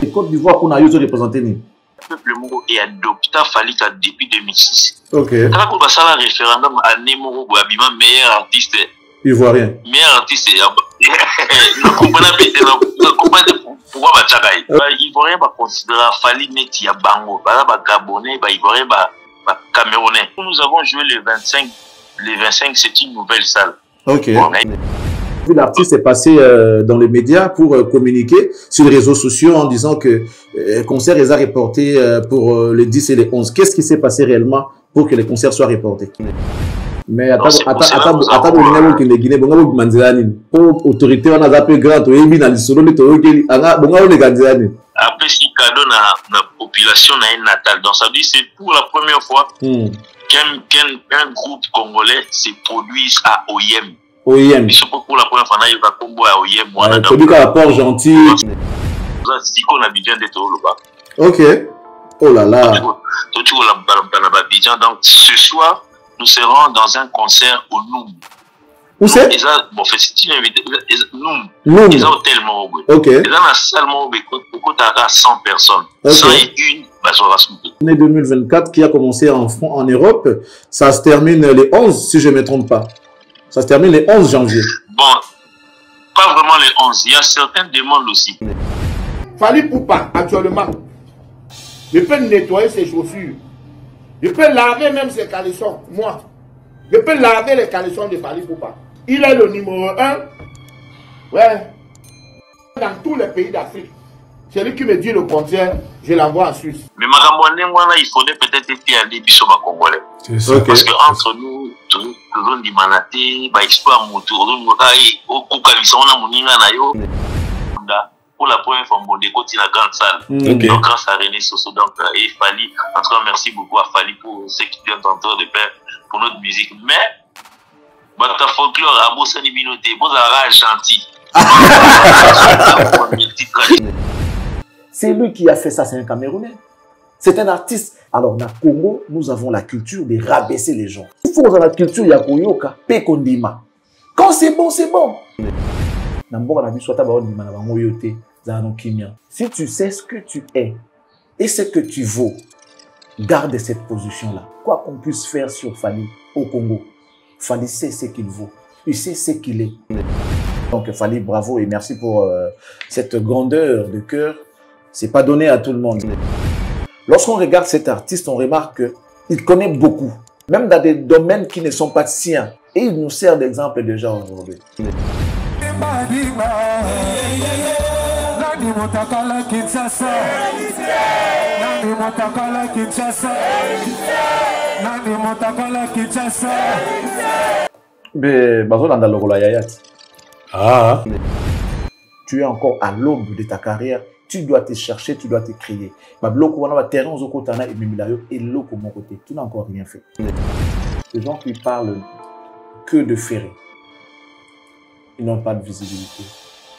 Et Côte d'Ivoire, qu'on a eu représenté. Le peuple moko est adopté Falika depuis 2006. Ok. Quand on a le référendum à Nemo Abima, meilleur artiste. Ivoirien. Meilleur artiste. Ne comprenez pas pourquoi Bachagaï. Ivoirien va considérer Fali Neti à Bango. Gabonais, Ivoirien, Camerounais. Nous avons joué le 25. Les 25, c'est une nouvelle salle. Ok. L'artiste est passé dans les médias pour communiquer sur les réseaux sociaux en disant que le concert les a reportés pour les 10 et les 11. Qu'est-ce qui s'est passé réellement pour que les concerts soient reportés? Mais attends, autorité on a appelé grand après si cadeau na population natale. Donc ça veut dire c'est pour la première fois qu'un groupe congolais se produise à OIM. OIM. C'est pour la première fois qu'il y a un combo à OIM. Celui qui a rapport gentil. C'est qu'on a besoin d'être là-bas. Ok. Oh là là. Donc ce soir, nous serons dans un concert au Noum. Où c'est? Bon, c'est une invitation. Noum. Ils ont tellement. Ok. Ils ont un salement à 100 personnes. Okay. 101 L'année 2024 qui a commencé en Europe, ça se termine les 11, si je ne me trompe pas. Ça se termine les 11 janvier. Bon, pas vraiment les 11. Il y a certaines demandes aussi. Fali Poupa, actuellement, je peux nettoyer ses chaussures. Je peux laver même ses caleçons, moi. Je peux laver les caleçons de Fali Poupa. Il est le numéro 1. Ouais. Dans tous les pays d'Afrique. Celui qui me dit le contraire, je l'envoie en Suisse. Mais il faudrait peut-être être des bisous congolais. Okay. Parce qu'entre nous, tout le monde dit manaté, exploit moto, pour la première fois, on décote la grande salle. Okay. Donc, grâce à René Soso, donc, et Fali, en tout cas, merci beaucoup à Fali pour ce qu'il est en train de faire pour notre musique. Mais, votre folklore, à Bossani Minoté, vous avez gentil. C'est lui qui a fait ça, c'est un Camerounais. C'est un artiste. Alors, dans le Congo, nous avons la culture de rabaisser les gens. Il faut dans la culture, il y a Koyoka, Pekondima. Quand c'est bon, c'est bon. Si tu sais ce que tu es et ce que tu vaux, garde cette position-là. Quoi qu'on puisse faire sur Fali au Congo, Fali sait ce qu'il vaut. Il sait ce qu'il est. Donc, Fali, bravo et merci pour cette grandeur de cœur. C'est pas donné à tout le monde. Lorsqu'on regarde cet artiste, on remarque qu'il connaît beaucoup, même dans des domaines qui ne sont pas siens. Et il nous sert d'exemple déjà aujourd'hui. Tu es encore à l'aube de ta carrière. Tu dois te chercher, tu dois te créer. Tu n'as encore rien fait. Les gens qui parlent que de Ferré, ils n'ont pas de visibilité.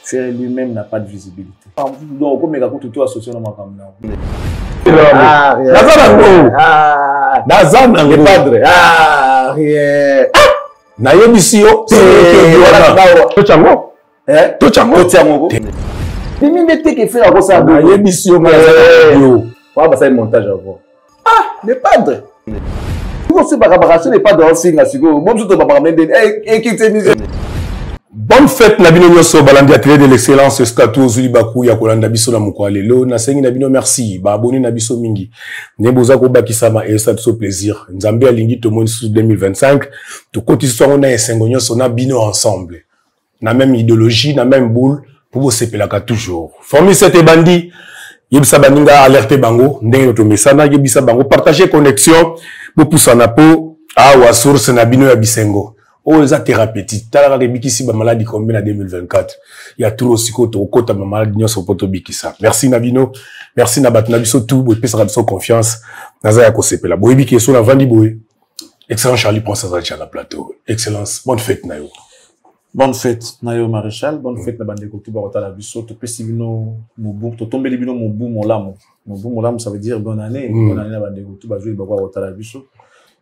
Ferré lui-même n'a pas de visibilité. Donc, comme tout associé à montage avant. Ah, les padres. Bonne fête Nabino Nyoso balandi atelier de l'excellence Skato Zuli Baku ya kolanda biso na mukwa lelo na sengi Nabino merci ba abonné na biso mingi neboza ko bakisama et ça so plaisir Nzambe alingi to moni sous 2025 to kotisi on a esengo nyoso na bino ensemble na même idéologie na même boule pour vous sepelaka toujours formule cette bandi yebisa baninga alerter bango ndenge to mesana yebisa bango partager connexion pour poussana po awa source na bino ya bisengo. Oh, les thérapeutique. T'as la bikisi ba maladie combien en 2024. Il y a tout aussi côté au côté ma maladie nyos au poto bikisa. Merci Nabino. Merci Nabat Nabiso tout. Boy pesa rabiso confiance. Nazaya ko sepela. Boy biki so la vandi boy. Excellent Charlie prend sa sur la plateau. Excellence. Bonne fête Nayo. Bonne fête Nayo Maréchal. Bonne fête na bande ko tout ba otala biso. To pesi bino mobu. To tomber bino mobu molamo. Mobu molamo ça veut dire bonne année. Bonne année na bande ko tout ba jouer ba otala biso.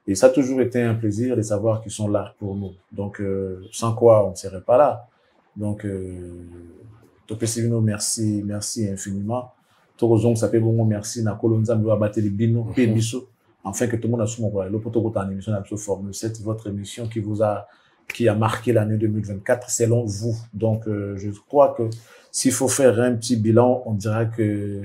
Et ça a toujours été un plaisir de savoir qu'ils sont là pour nous. Donc, sans quoi on ne serait pas là. Donc, Topé Sivino, merci infiniment. Torozong, ça fait bon, merci. Na Kolonza, nous abattre les bino, pébiso. Enfin, que tout le monde a sous mon rôle. Le poteau en émission d'Abso Formule 7, votre émission qui a marqué l'année 2024, selon vous. Donc, je crois que s'il faut faire un petit bilan, on dira que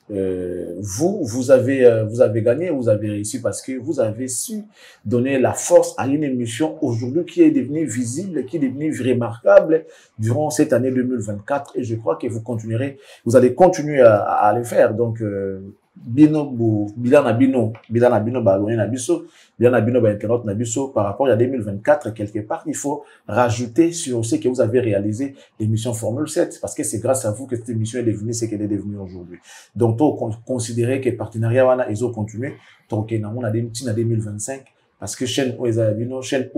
vous avez gagné, vous avez réussi parce que vous avez su donner la force à une émission aujourd'hui qui est devenue visible, qui est devenue remarquable durant cette année 2024. Et je crois que vous allez continuer à le faire. Donc, bilan na bino baloni na biso, bilan na bino ba internaute na biso par rapport à 2024 quelque part, il faut rajouter sur ce que vous avez réalisé l'émission Formule 7 parce que c'est grâce à vous que cette émission est devenue ce qu'elle est devenue aujourd'hui. Donc considérer que partenariat wana ils ont continué donc on a des petits na 2025 parce que chaîne chaîne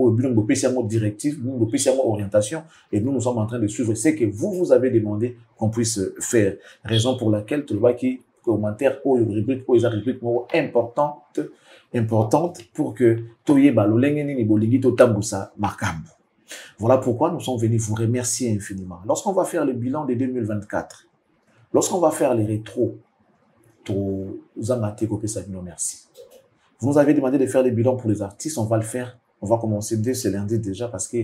spécialement directive, spécialement orientation et nous sommes en train de suivre ce que vous avez demandé qu'on puisse faire, raison pour laquelle tu vois qui commentaire ou rubrique importante pour que toyeba lolengeni ni bolingi to tambusa makambo. Voilà pourquoi nous sommes venus vous remercier infiniment. Lorsqu'on va faire le bilan de 2024, lorsqu'on va faire les rétros, merci. Vous nous avez demandé de faire les bilans pour les artistes, on va le faire. On va commencer dès ce lundi déjà parce que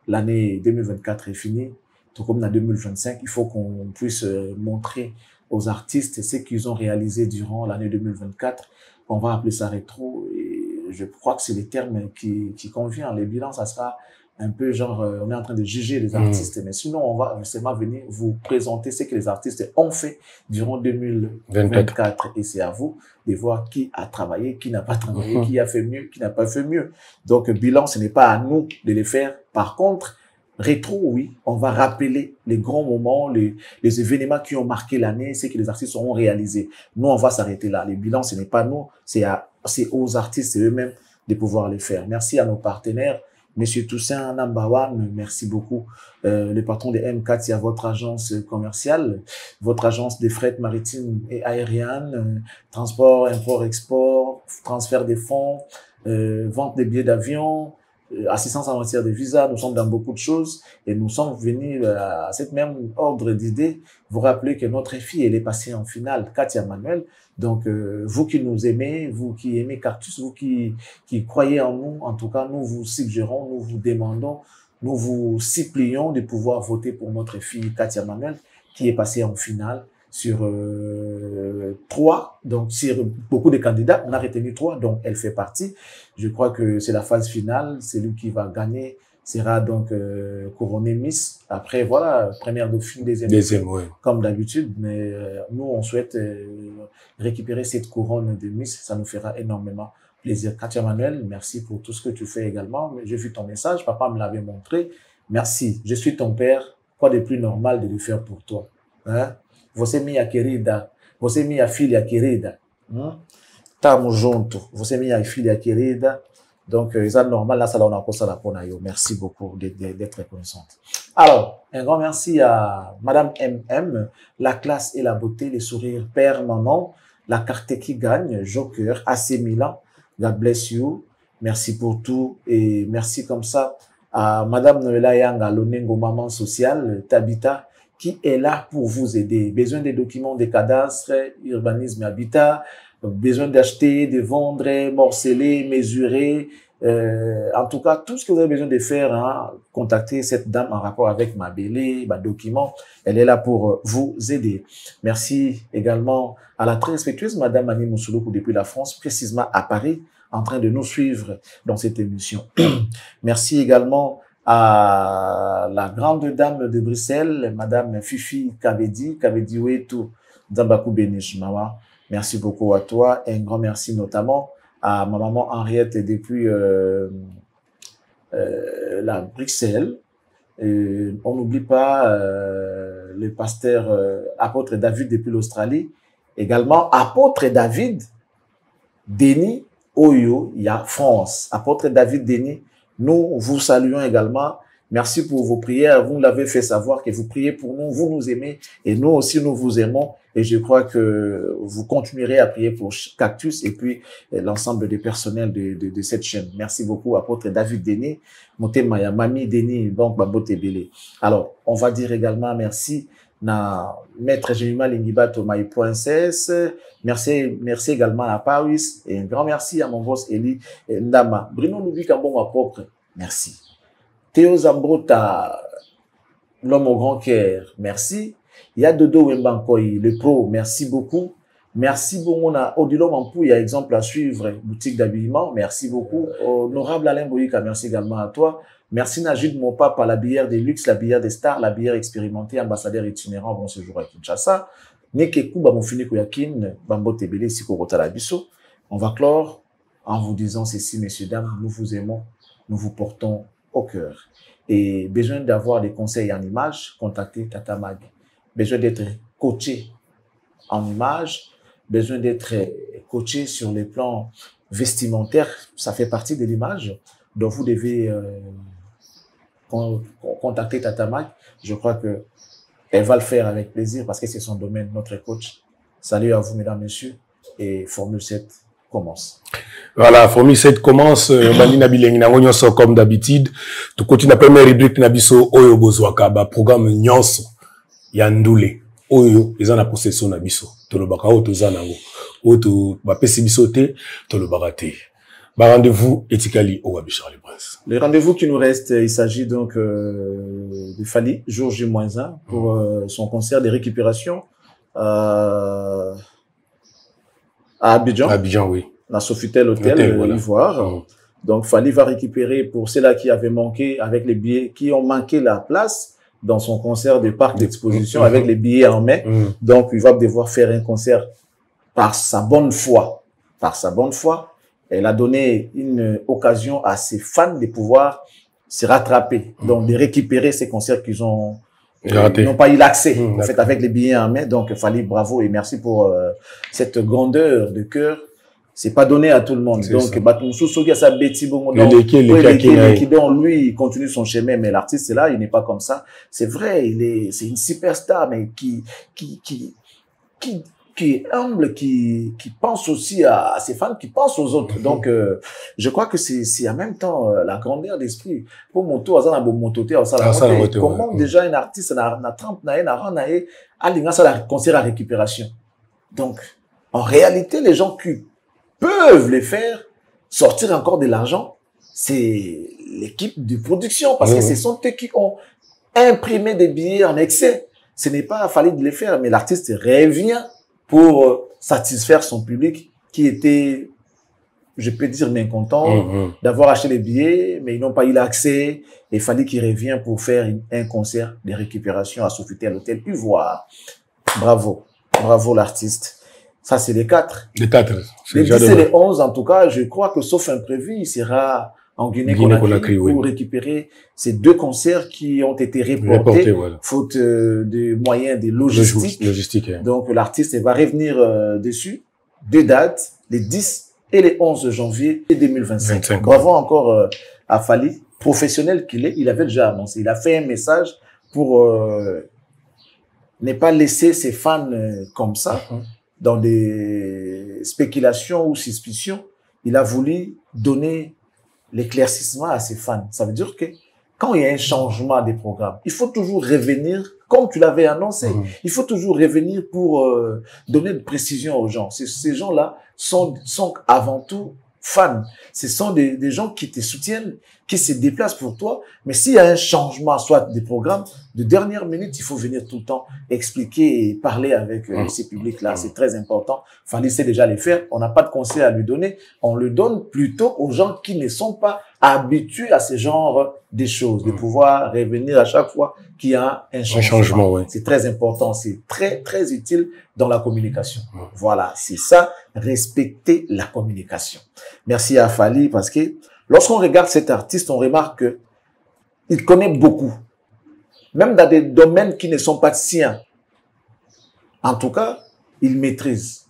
l'année 2024 est finie. Tout comme dans 2025, il faut qu'on puisse montrer aux artistes ce qu'ils ont réalisé durant l'année 2024. On va appeler ça rétro et je crois que c'est les termes qui conviennent. Les bilans, ça sera un peu genre, on est en train de juger les artistes, mais sinon on va seulement venir vous présenter ce que les artistes ont fait durant 2024 et c'est à vous de voir qui a travaillé, qui n'a pas travaillé, qui a fait mieux, qui n'a pas fait mieux. Donc bilan, ce n'est pas à nous de les faire. Par contre, rétro, oui, on va rappeler les grands moments, les événements qui ont marqué l'année, ce que les artistes auront réalisé. Nous, on va s'arrêter là. Les bilans, ce n'est pas nous, c'est aux artistes, c'est eux-mêmes de pouvoir les faire. Merci à nos partenaires. Monsieur Toussaint Nambawan, merci beaucoup. Le patron de M4, c'est à votre agence commerciale, votre agence de fret maritime et aérienne, transport, import, export, transfert des fonds, vente des billets d'avion, assistance en matière de visa. Nous sommes dans beaucoup de choses et nous sommes venus à cette même ordre d'idées. Vous rappelez que notre fille, elle est passée en finale, Katia Manuel. Donc, vous qui nous aimez, vous qui aimez Cactus, vous qui croyez en nous, en tout cas, nous vous suggérons, nous vous demandons, nous vous supplions de pouvoir voter pour notre fille Katia Manuel, qui est passée en finale sur 3. Donc, sur beaucoup de candidats, on a retenu 3, donc elle fait partie. Je crois que c'est la phase finale. Celui qui va gagner sera donc couronné Miss. Après, voilà, première dauphine, deuxième ouais. Comme d'habitude. Mais nous, on souhaite récupérer cette couronne de Miss. Ça nous fera énormément plaisir. Katia Manuel, merci pour tout ce que tu fais également. J'ai vu ton message, papa me l'avait montré. Merci, je suis ton père. Quoi de plus normal de le faire pour toi? Hein? Você minha querida, você minha filha querida. Tamo junto. Você minha filha querida. Donc, c'est normal, là, ça, on a posé la ponayo. Merci beaucoup d'être reconnaissante. Alors, un grand merci à Madame MM, la classe et la beauté, les sourires permanents, la carte qui gagne, Joker, AC Milan. God bless you. Merci pour tout et merci comme ça à Madame Noëlla Yanga, l'Onengo Maman Sociale, Tabita, qui est là pour vous aider. Besoin des documents des cadastres, urbanisme et habitat, besoin d'acheter, de vendre, morceler, mesurer, en tout cas, tout ce que vous avez besoin de faire, hein, contactez cette dame en rapport avec ma bélé, ma document. Elle est là pour vous aider. Merci également à la très respectueuse Madame Annie Moussouloukou depuis la France, précisément à Paris, en train de nous suivre dans cette émission. Merci également à la grande dame de Bruxelles, Madame Fifi Kabedi Wetu Zambakou Benish Mama. Merci beaucoup à toi et un grand merci notamment à ma maman Henriette depuis la Bruxelles. On n'oublie pas le pasteur apôtre David depuis l'Australie. Également, apôtre David Denis Oyo, il y a France. Apôtre David Denis, nous vous saluons également. Merci pour vos prières. Vous nous l'avez fait savoir que vous priez pour nous, vous nous aimez et nous aussi nous vous aimons. Et je crois que vous continuerez à prier pour Cactus et puis l'ensemble des personnels de cette chaîne. Merci beaucoup, apôtre David Denis, Motemaya, Mami Denis, donc Babote Belé. Alors, on va dire également merci na Maître Jemima Lingibato My.cess. Merci également à Paris et un grand merci à mon boss Eli Ndama. Bruno Lubika bon propre, merci. Théo Zambrota, l'homme au grand cœur, merci. Il y a Dodo Wembankoy, le pro, merci beaucoup. Merci beaucoup. On a Odilo Mampou, il y a exemple à suivre, boutique d'habillement, merci beaucoup. Honorable Alain Boyika, merci également à toi. Merci Najid Mopapa, la bière des luxe, la bière des stars, la bière expérimentée, ambassadeur itinérant, bon séjour à Kinshasa. Nekekou, Bamofine Koyakin, Bambo Tebele, Sikogota Labiso. On va clore en vous disant ceci, messieurs, dames, nous vous aimons, nous vous portons au cœur. Et besoin d'avoir des conseils en images, contactez Tata Mag. Besoin d'être coaché en images, besoin d'être coaché sur les plans vestimentaires, ça fait partie de l'image. Donc vous devez contacter Tata Mag. Je crois que elle va le faire avec plaisir parce que c'est son domaine, notre coach. Salut à vous, mesdames, messieurs. Et Formule 7 commence. Voilà, Formule 7 commence. Comme d'habitude. Tu continues la première rubrique Nabiso Oyo Bozwaka, programme Nyonso, Yandoule, Oyo, ils ont la possession Nabiso. Tolobaka, Otozanango, Oto, Bapesibisote, Tolobakate. Rendez-vous Etikali au Wabishar le Prince. Le rendez-vous qui nous reste, il s'agit donc de Fali, jour J-1 pour son concert de récupération à Abidjan. Abidjan, oui. La Sofitel Hôtel, voilà. Ivoire. Donc Fali va récupérer pour ceux-là qui avaient manqué avec les billets, qui ont manqué la place dans son concert de parc d'exposition avec les billets en mai. Donc il va devoir faire un concert par sa bonne foi. Par sa bonne foi. Elle a donné une occasion à ses fans de pouvoir se rattraper, donc de récupérer ces concerts qu'ils ont n'ont pas eu l'accès en fait avec les billets en main. Donc Fali, bravo et merci pour cette grandeur de cœur. C'est pas donné à tout le monde. Donc Batumsou Sogi a sa bêtise bon donc lui il continue son chemin, mais l'artiste là il n'est pas comme ça. C'est vrai, c'est une superstar mais qui est humble, qui pense aussi à ses fans, qui pense aux autres. Donc, je crois que c'est en même temps la grandeur d'esprit. Pour Moto, comment déjà un artiste n'a 30 n'a concert à récupération. Donc, en réalité, les gens qui peuvent les faire sortir encore de l'argent, c'est l'équipe de production, parce que ce sont eux qui ont imprimé des billets en excès. Ce n'est pas fallu de les faire, mais l'artiste revient pour satisfaire son public qui était, je peux dire, mécontent d'avoir acheté les billets, mais ils n'ont pas eu l'accès. Il fallait qu'il revienne pour faire un concert de récupération à Sofitel Hôtel Ivoire. Bravo. Bravo l'artiste. Ça, c'est les 4. Les 4. Les 10 et les 11, en tout cas, je crois que sauf imprévu, il sera en Guinée-Conakry pour récupérer ces 2 concerts qui ont été reportés voilà. Faute de moyens de logistique. Donc l'artiste va revenir dessus. 2 dates, les 10 et les 11 janvier 2025. Bravo encore à Fali, professionnel qu'il est. Il avait déjà annoncé. Il a fait un message pour ne pas laisser ses fans comme ça dans des spéculations ou suspicions. Il a voulu donner l'éclaircissement à ses fans. Ça veut dire que quand il y a un changement des programmes, il faut toujours revenir comme tu l'avais annoncé. Il faut toujours revenir pour donner de précision aux gens. Ces gens-là sont avant tout fans. Ce sont des gens qui te soutiennent, qui se déplacent pour toi. Mais s'il y a un changement, soit des programmes, de dernière minute, il faut venir tout le temps expliquer et parler avec ces publics-là. C'est très important. Fallait sait déjà les faire. On n'a pas de conseil à lui donner. On le donne plutôt aux gens qui ne sont pas habitués à ce genre de choses, de pouvoir revenir à chaque fois qu'il y a un changement. Ouais. C'est très important. C'est très, très utile dans la communication. Voilà. C'est ça. Respecter la communication. Merci à Fali parce que lorsqu'on regarde cet artiste, on remarque que il connaît beaucoup. Même dans des domaines qui ne sont pas siens. En tout cas, il maîtrise.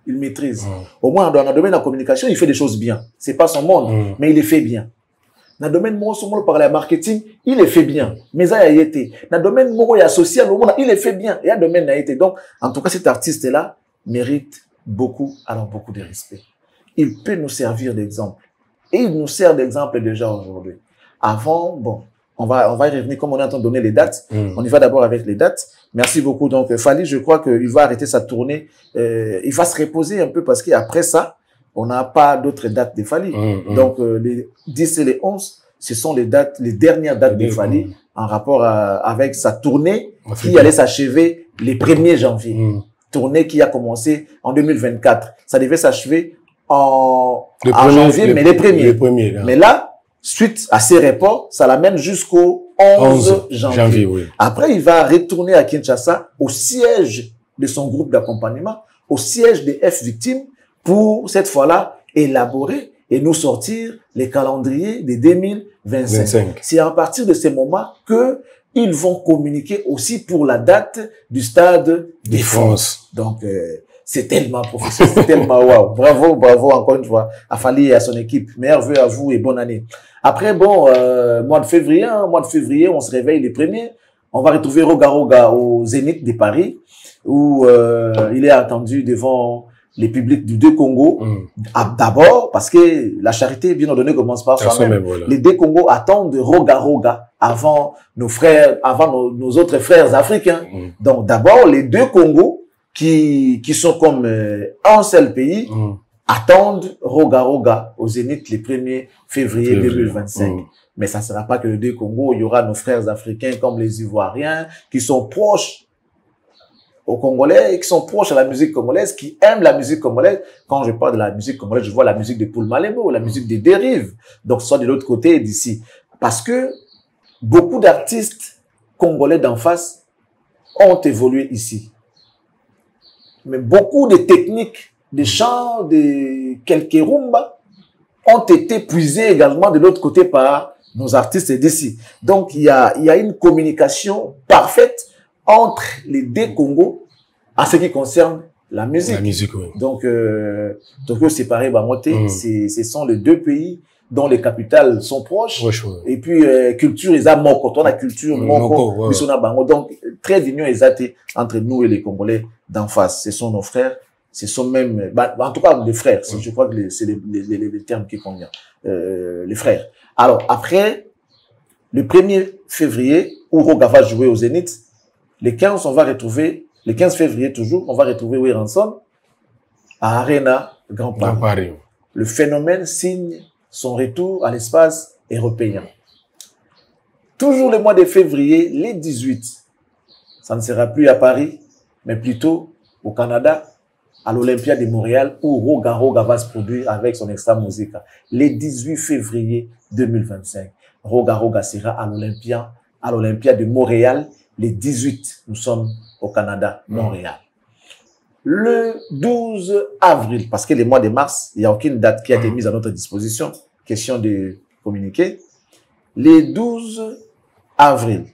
Il maîtrise. Au moins, dans le domaine de la communication, il fait des choses bien. C'est pas son monde, mais il les fait bien. Dans le domaine où par le marketing, il les fait bien. Mais ça a été. Dans le domaine où il y a social, il les fait bien. Et il y a domaine a été. Donc, en tout cas, cet artiste-là mérite beaucoup, alors beaucoup de respect. Il peut nous servir d'exemple. Et il nous sert d'exemple déjà aujourd'hui. Avant, bon, On va y revenir comme on est en train de donner les dates. On y va d'abord avec les dates. Merci beaucoup. Donc, Fally, je crois qu'il va arrêter sa tournée. Il va se reposer un peu parce qu'après ça, on n'a pas d'autres dates de Fally. Donc, les 10 et les 11, ce sont les dates, les dernières dates de Fally en rapport avec sa tournée qui allait s'achever le 1er janvier. Tournée qui a commencé en 2024. Ça devait s'achever en janvier, mais les premiers. Mais là, suite à ces reports, ça l'amène jusqu'au 11 janvier. Oui. Après, il va retourner à Kinshasa, au siège de son groupe d'accompagnement, au siège des F-Victimes, pour cette fois-là élaborer et nous sortir les calendriers de 2025. C'est à partir de ces moments que ils vont communiquer aussi pour la date du Stade de France. Donc, c'est tellement professionnel, c'est tellement wow. Bravo, bravo encore une fois à Fally et à son équipe. Meilleurs vœux à vous et bonne année. Après, bon, mois de février, on se réveille les premiers. On va retrouver Roga Roga au Zénith de Paris, où il est attendu devant les publics du 2 Congo. D'abord, parce que la charité bien ordonnée commence par soi-même. Voilà. Les 2 Congos attendent Roga Roga avant nos frères, avant nos autres frères africains. Donc, d'abord, les 2 Congos qui sont comme un seul pays attendent Roga Roga au Zénith le 1er février 2025. Mais ça ne sera pas que les 2 Congos, il y aura nos frères africains comme les Ivoiriens qui sont proches aux Congolais, qui sont proches à la musique congolaise, qui aiment la musique congolaise. Quand je parle de la musique congolaise, je vois la musique de Paul Malembo, la musique des Dérives. Donc, soit de l'autre côté d'ici. Parce que beaucoup d'artistes congolais d'en face ont évolué ici. Mais beaucoup de techniques, de chants, de quelques rumba ont été puisées également de l'autre côté par nos artistes d'ici. Donc, il y a une communication parfaite entre les 2 Congos en ce qui concerne la musique. La musique, oui. Donc, Tokyo séparé Bamote, ce sont les 2 pays dont les capitales sont proches. Et puis, culture, ils ont moko. On a culture, moko, bango. Donc, très d'union exacte entre nous et les Congolais d'en face. Ce sont nos frères. Ce sont même, en tout cas, les frères. Je crois que c'est les termes qui conviennent. Les frères. Alors, après, le 1er février, où Roga va jouer au Zénith, le 15, on va retrouver, le 15 février toujours, on va retrouver Will Ransom à Arena Grand Paris. Le phénomène signe son retour à l'espace européen. Toujours le mois de février, les 18, ça ne sera plus à Paris, mais plutôt au Canada, à l'Olympia de Montréal, où Roga Roga va se produire avec son extra musica. Le 18 février 2025, Roga Roga sera à l'Olympia de Montréal. Les 18, nous sommes au Canada, Montréal. Le 12 avril, parce que le mois de mars, il n'y a aucune date qui a été mise à notre disposition, question de communiquer. Le 12 avril,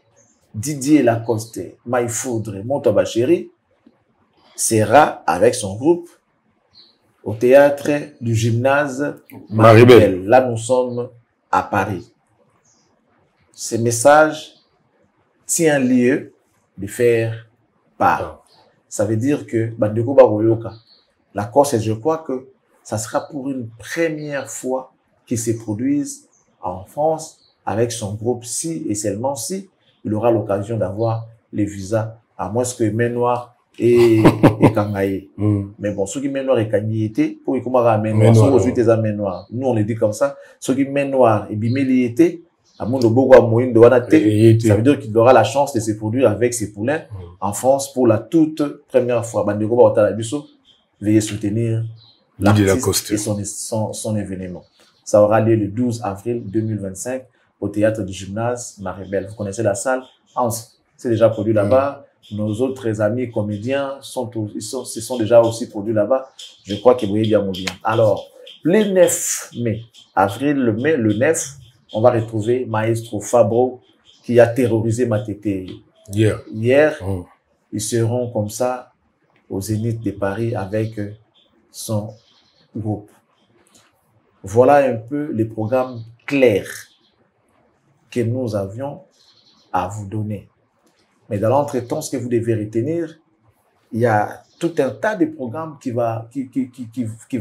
Didier Lacoste, Maïfoudre, Montobacheri sera avec son groupe au théâtre du gymnase Maribel. Là, nous sommes à Paris. Ce message tient lieu de faire part. Ça veut dire que Bandeko Baroyoka, la Corse, je crois que ça sera pour une première fois qu'il se produise en France avec son groupe si et seulement si il aura l'occasion d'avoir les visas, à moins que Main Noire et Kangaye. Mais bon, ceux qui Main Noire et Kangaye étaient, pour y commencer à Main Noire, sont aujourd'hui des Main Noire. Nous, on les dit comme ça. Ceux qui Main Noire et Bimeli étaient, à mon lobo à Moïne de Wanate, ça veut dire qu'il aura la chance de se produire avec ses poulains en France pour la toute première fois. Bandeko Baotalabiso, veuillez soutenir l'artiste et son événement. Ça aura lieu le 12 avril 2025 au théâtre du gymnase Maribel. Vous connaissez la salle? C'est déjà produit là-bas. Nos autres amis comédiens se sont déjà aussi produits là-bas. Je crois que vous voyez bien mon bien. Alors, le 9 mai, le 9, on va retrouver Maestro Fabro qui a terrorisé Matete hier. Ils seront comme ça au Zénith de Paris avec son groupe. Voilà un peu les programmes clairs que nous avions à vous donner. Mais dans l'entretemps, ce que vous devez retenir, il y a tout un tas de programmes qui va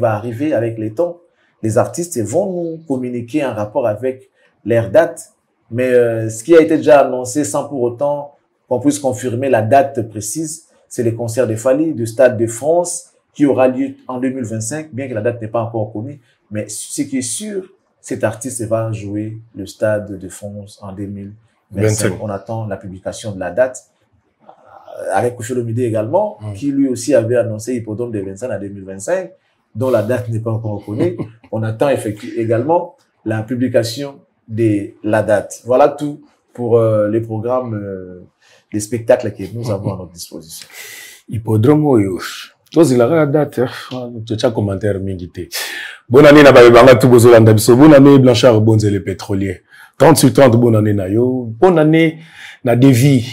arriver avec les temps. Les artistes vont nous communiquer en rapport avec leurs dates Mais ce qui a été déjà annoncé sans pour autant qu'on puisse confirmer la date précise, c'est le concert de Fally du Stade de France qui aura lieu en 2025, bien que la date n'est pas encore connue. Mais ce qui est sûr, cet artiste va jouer le Stade de France en 2025. On attend la publication de la date. Avec Koucholomide également, qui lui aussi avait annoncé Hippodrome de 25 à 2025, dont la date n'est pas encore connue. On attend effectivement également la publication de la date. Voilà tout pour les programmes, les spectacles que nous avons à notre disposition. Hippodrome Oyosh. Toi, il a la date. Tu as un commentaire mingité. Bonne année, Nabaïbanga, tout besoin d'Andabiso. Bonne année, Blanchard Bonze, les pétroliers. 30 sur 30, bonne année, Nayo. Bonne année, na Devi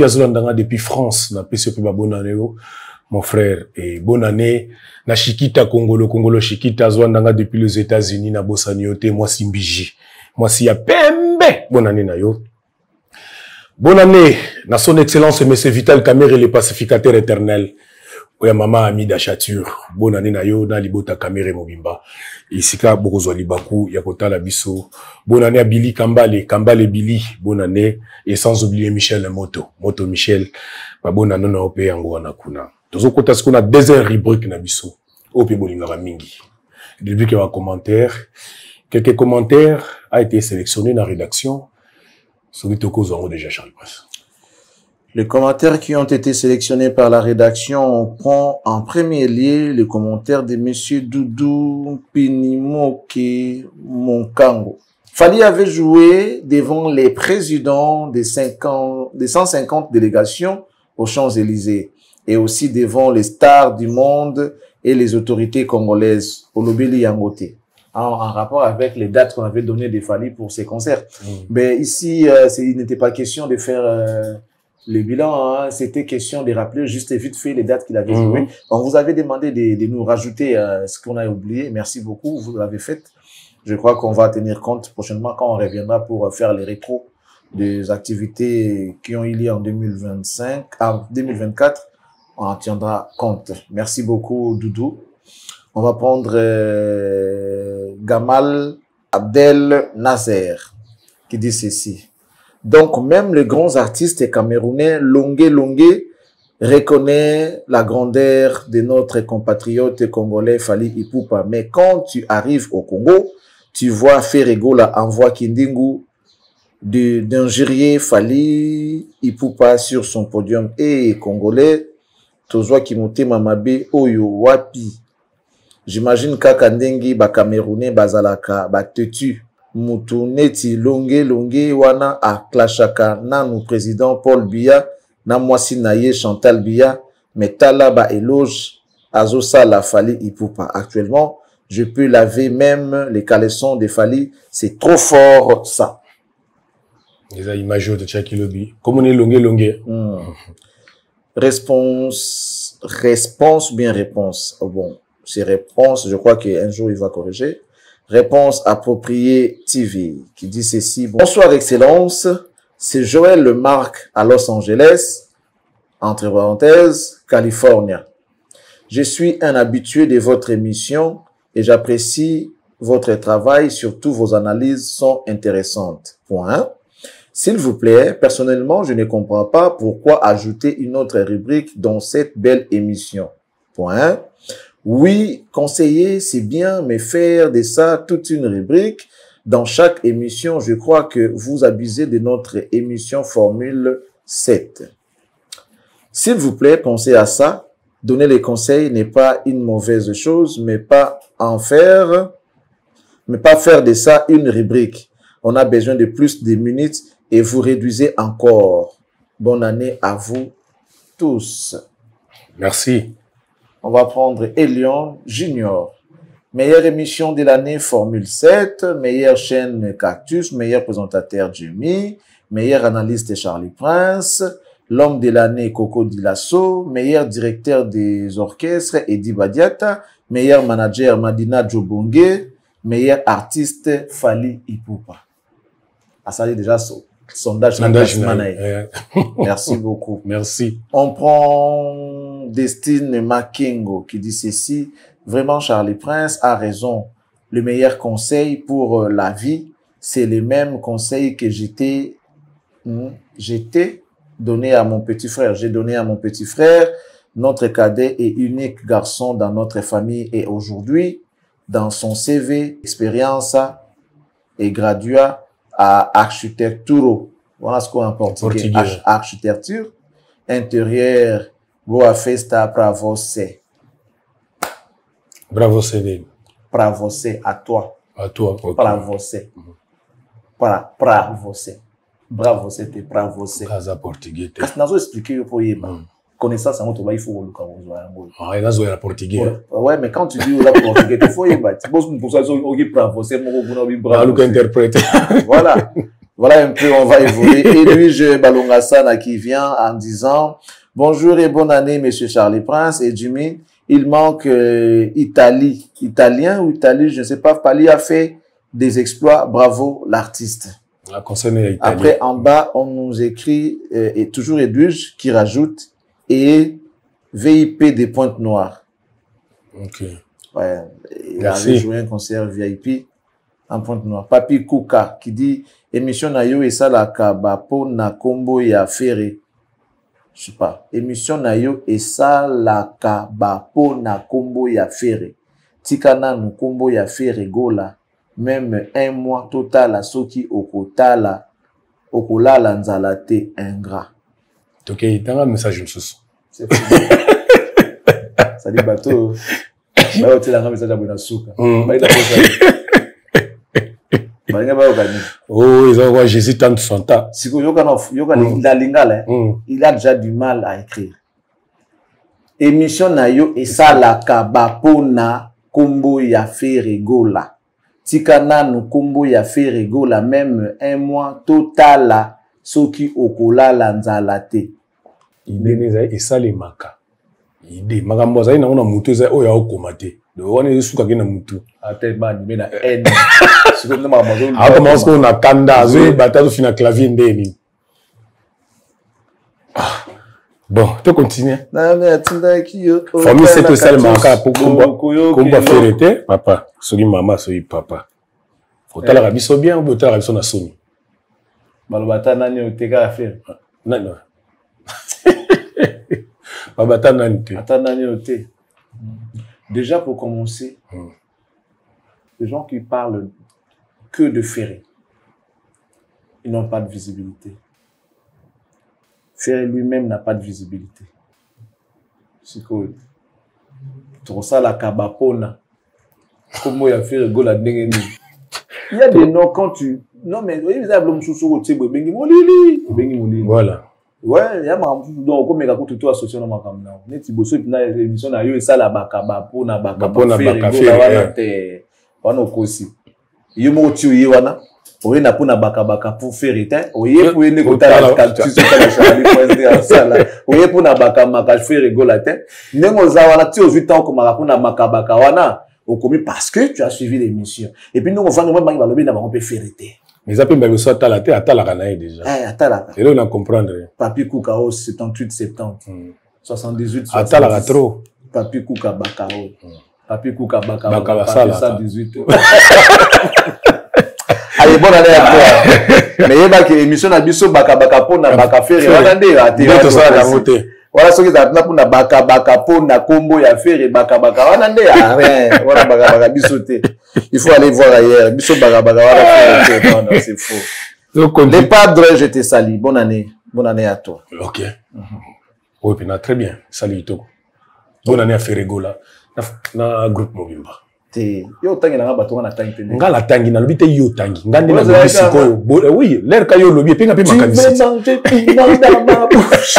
Azolandanga depuis France. Na PCP, bonne année, mon frère. Et bonne année, na Chiquita Congolo Chiquita Azolandanga depuis les États-Unis, na Bossaniote, moi Simbiji. Moi si ya Pembe. Bonne année, Nayo. Bonne année, na son excellence, monsieur Vital Kamerhe, le pacificateur éternel. Oya mama ami d'achature. Bonne année na yo, na libota Kamerhe Mobimba. Isika bokozwa libaku, yakota la biso. Bonne année à Billy Kambale Billy. Bonne année. Et sans oublier Michel Moto Michel. Bonne année na ope yango wana kuna. Tozo kota skuna deuxième rubrique na biso. Ope bolingara mingi. Rubrique wa commentaires. Quelques commentaires a été sélectionné dans la rédaction. Solitoko Zongo déjà Charles Presse. Les commentaires qui ont été sélectionnés par la rédaction, on prend en premier lieu le commentaire de monsieur Doudou Pinimoke Monkango. Fally avait joué devant les présidents des 150 délégations aux Champs-Élysées et aussi devant les stars du monde et les autorités congolaises au Lobeli Yangote. En rapport avec les dates qu'on avait données de Fally pour ses concerts. Mais ici, il n'était pas question de faire le bilan, hein, c'était question de rappeler juste et vite fait les dates qu'il avait jouées. On vous avait demandé de nous rajouter ce qu'on a oublié. Merci beaucoup, vous l'avez fait. Je crois qu'on va tenir compte prochainement quand on reviendra pour faire les rétros des activités qui ont eu lieu en 2024. On en tiendra compte. Merci beaucoup, Doudou. On va prendre Gamal Abdel Nazer qui dit ceci. Donc, même les grands artistes camerounais, Longue, reconnaît la grandeur de notre compatriote congolais Fally Ipupa. Mais quand tu arrives au Congo, tu vois Ferregola envoie Kindingu d'ingérer Fally Ipupa sur son podium. Et Congolais, Tozwa Kimote Mamabe Oyo Wapi. J'imagine Kakandengi, Camerounais, Bazalaka, Tetu. Mutuneti longue wana a klashaka nanu président Paul Biya na mwasi naye Chantal Biya metala ba éloge azosa la Fally Ipupa. Actuellement, je peux laver même les caleçons de Fally, c'est trop fort ça. Les images de Tchakilobi. Comment on est longue. Réponse bien réponse. Oh bon, c'est réponse, je crois qu'un jour il va corriger. Réponse appropriée TV qui dit ceci. Bonsoir Excellence, c'est Joël Lemarque à Los Angeles, entre parenthèses, California. Je suis un habitué de votre émission et j'apprécie votre travail, surtout vos analyses sont intéressantes. Point. S'il vous plaît, personnellement, je ne comprends pas pourquoi ajouter une autre rubrique dans cette belle émission. Point. Oui, conseiller, c'est bien, mais faire de ça toute une rubrique dans chaque émission, je crois que vous abusez de notre émission Formule 7. S'il vous plaît, pensez à ça. Donner les conseils n'est pas une mauvaise chose, mais pas faire de ça une rubrique. On a besoin de plus de minutes et vous réduisez encore. Bonne année à vous tous. Merci. On va prendre Elion Junior. Meilleure émission de l'année Formule 7, meilleure chaîne Cactus, meilleur présentateur Jimmy, meilleur analyste Charlie Prince, l'homme de l'année Coco Dilasso, meilleur directeur des orchestres Eddie Badiata, meilleur manager Madina Djobonge, meilleur artiste Fally Ipupa. Ah, ça y est déjà sondage. Merci beaucoup. Merci. On prend Destine Makengo qui dit ceci. Vraiment, Charlie Prince a raison. Le meilleur conseil pour la vie, c'est les mêmes conseils que j'étais donné à mon petit frère. J'ai donné à mon petit frère, notre cadet et unique garçon dans notre famille, et aujourd'hui, dans son CV, expérience et graduat à architecture. Voilà ce qu'on a en portugais. Architecture, intérieur, boa festa pra você. Bravo, CD. Pra você, à toi. À toi, ok. Pra você. Pra você. Bravo, c'était pra você. Casa portugais. Parce que nous expliquer pour y connaissance, il faut le ah, il a portugais. Ouais, mais quand tu dis au portugais, il faut y battre. Pour ça, il faut você, interpréter. Voilà. Voilà un peu, on va évoluer. Et lui, Balongassana qui vient en disant bonjour et bonne année, monsieur Charlie Prince et Jimmy. Il manque italien ou Italie, je ne sais pas. Pali a fait des exploits. Bravo, l'artiste. Après, en bas, on nous écrit, et toujours Edwige qui rajoute, et VIP des Pointes Noires. Ok. Ouais. Il avait joué un concert VIP en Pointe Noire. Papi Kouka qui dit, émission na yo et ça la kabapo na kombo ya ferré. Je sais pas. Émission na yo et ça la kabapo na kombo ya ferré. Tikana no kombo ya ferré gola. Même un mois total à soki okotala okolala nzala te ingrat. Ok, il un message c'est fou. Ça dit bateau. Bah tu un message à Bonasuka. Oh, ils ont Jésus tant de son temps. Si il a déjà du mal à écrire. Émission na yo et ça la kabapo na kombo ya ferré gola. Tikana no kombo ya ferré gola, même un mois total soki okola la nzala te. Il et ça les maka. Il makambo za ina ona mutu za oya okomate. De wana yesuka kina mutu. Ateba ni na n. Ah comment est-ce qu'on a kanda zo batazo fina clavier ndeni. Bon, tu continues. Famille c'est tout ça le maka pour combat ferrete papa. Soki mama soki papa. Faut tala rabiso bien ou tala rabiso na soni. Balobata nani oteka affaire. Non. Babata nani te. Ata nani ote. Déjà pour commencer, les gens qui parlent que de Ferré, ils n'ont pas de visibilité. Ferré lui-même n'a pas de visibilité. C'est cool. Trop ça la kabapona. Comment il a fait rigoler la dengue. Il y a des noms quand tu... Non mais, il y a des noms voilà. Ouais, il y a donc comme il y a tout associé dans ma caméra. Neti bosso na émission na yo et ça la bakabapo na bakabapo fait wana kosi. Yo mo ti oyi wana. Oye na pona bakabaka pour faire éteint. Oye pour ene kota la cactus la Charlie Prince sala. Oye pour na bakamaka faire rigolatin. Nengo za wana ti ozu temps comme na makabaka wana. Okomi parce que tu as suivi l'émission. Et puis nous on va nous même balobi na ba on peut faire éteint. Mais après, ben, soit à la tête, à la canaille déjà. À la et là, on a comprendre. Papi Koukao, 78, 70. 78, 70. À la trop. Papi Kouka Bakao. Papi Kouka Bakao. Bakao, 118. Allez, bonne année à toi. Mais il y a une émission à Bisso Bakabaka pour na Bakafere. Regardez, à télé. Voilà ce qui est pour na Bakabaka pour na combo ya faire Bakabaka. Regardez, rien. Voilà Bakabaka Bissoté. Il faut aller voir ailleurs. Bisso Bakabaka. Voilà, non, c'est faux. Les padres, je te salue. Bonne année. Bonne année à toi. Ok. Oui, puis très bien. Salut, Toko. Bonne année à Ferregola. Na groupe Mobimba. Yo tangi na bato na tangi tene. Nga la tangi na lobite yo tangi. Nga ndina lobi sikoyo. Oui, l'air ka yo lobi penga pe makanisi. Tu veux manger piment dans ma bouche.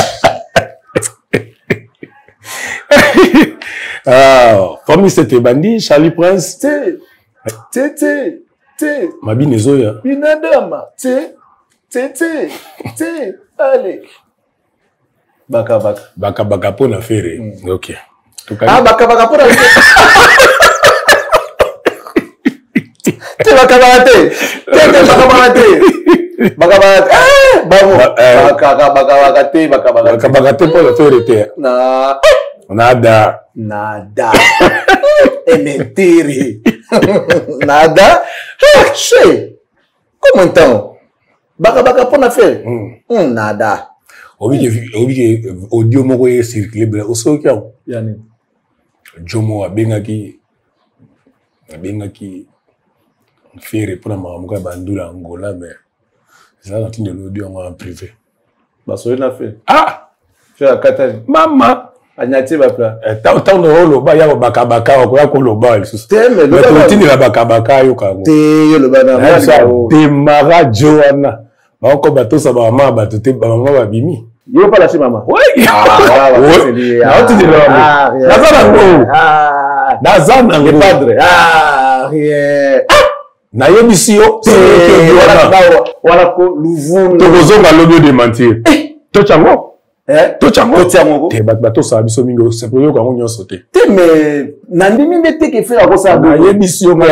Ah, famille c'était bandi, Charlie Prince. Mabi nezoya. Binadama. Allez. Baka po na fere. OK. Ah, baka po na fere. Bakabarate. Bakabarate pour le faire était. Nada. Emetiri. Nada. Che. Comment de temps? Baka pour la faire. Nada. Audio moko est circulé. Au sol, Yani. Jomo a bengaki faire pour la maman bandula Angola, mais ça n'a de l'audio en privé. Bah, ça n'a fait. Ah! Tu as Katani. Maman! Anyati bapla. Tant de rôle, il y a bakabaka, il y a koloba. Mais le tini la bakabaka, yo kango. Le banana. Ça démarra Joanna. Ba ko bato sa ba mama ba te ba mama ba bimi. Yo pas lâcher maman. Oui. Oui. Na tu dis là. Nazana le padre. Ah, rien. Na yebisio. Voilà ko louvu. Tozonga lobi de mentir. To chango. To chango. Te bato sa biso mingo c'est pour yo kango nyonso te. Te mais nandimi ndete ke faire ko sa na yebisio ma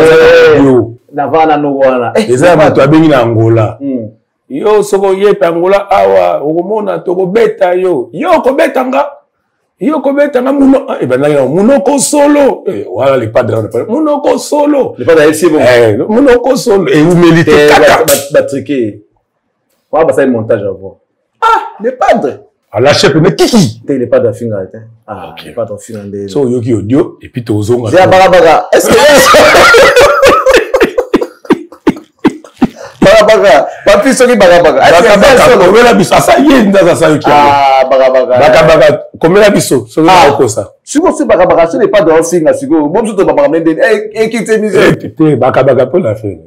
yo. Na vana no wana. Eza bato abengi na Angola. Yo soko yepe Angola awa okomona tokobeta yo kobetanga muno munoko solo voilà les padres munoko solo les padres c'est bon munoko solo et humilité kaka batriqué on va passer le montage à voir les padres à la chef mais kiki les padres finga les padres finga so yoki audio et puis tozonga c'est barabaga est-ce que Barabaga, papi soki barabaga. Komela biso, asa yenda za sa yoki. Barabaga. Barabaga, komela biso, soki na ça. Siko si barabaga, ce n'est pas dans signe siko. Bon tout barabaga mende, quitte mise. Te barabaga pour la faire.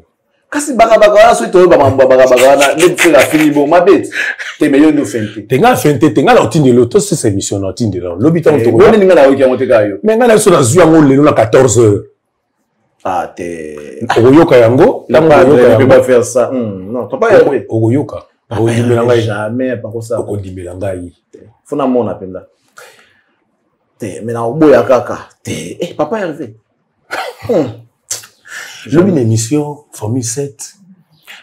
Kasi barabaga so to barabaga na ne fait la fini bon ma bête. Te meilleur no fente. Tenga fente, tenga la otinde lo, to c'est émission na otinde lo. Lobita on to. Boni ninga na yoki amoteka yo. Mais ngana so na zua ngole na 14h. Ah, t'es. Ogoyoka yango, tu peux pas faire ça. Non, tu peux pas y aller. Ogoyoka. Jamais, pas comme ça. Ogondimelangai. Faut na mon appel là. T'es, mais na oboya kaka. T'es, papa est arrivé. J'ai une émission, Formule 7.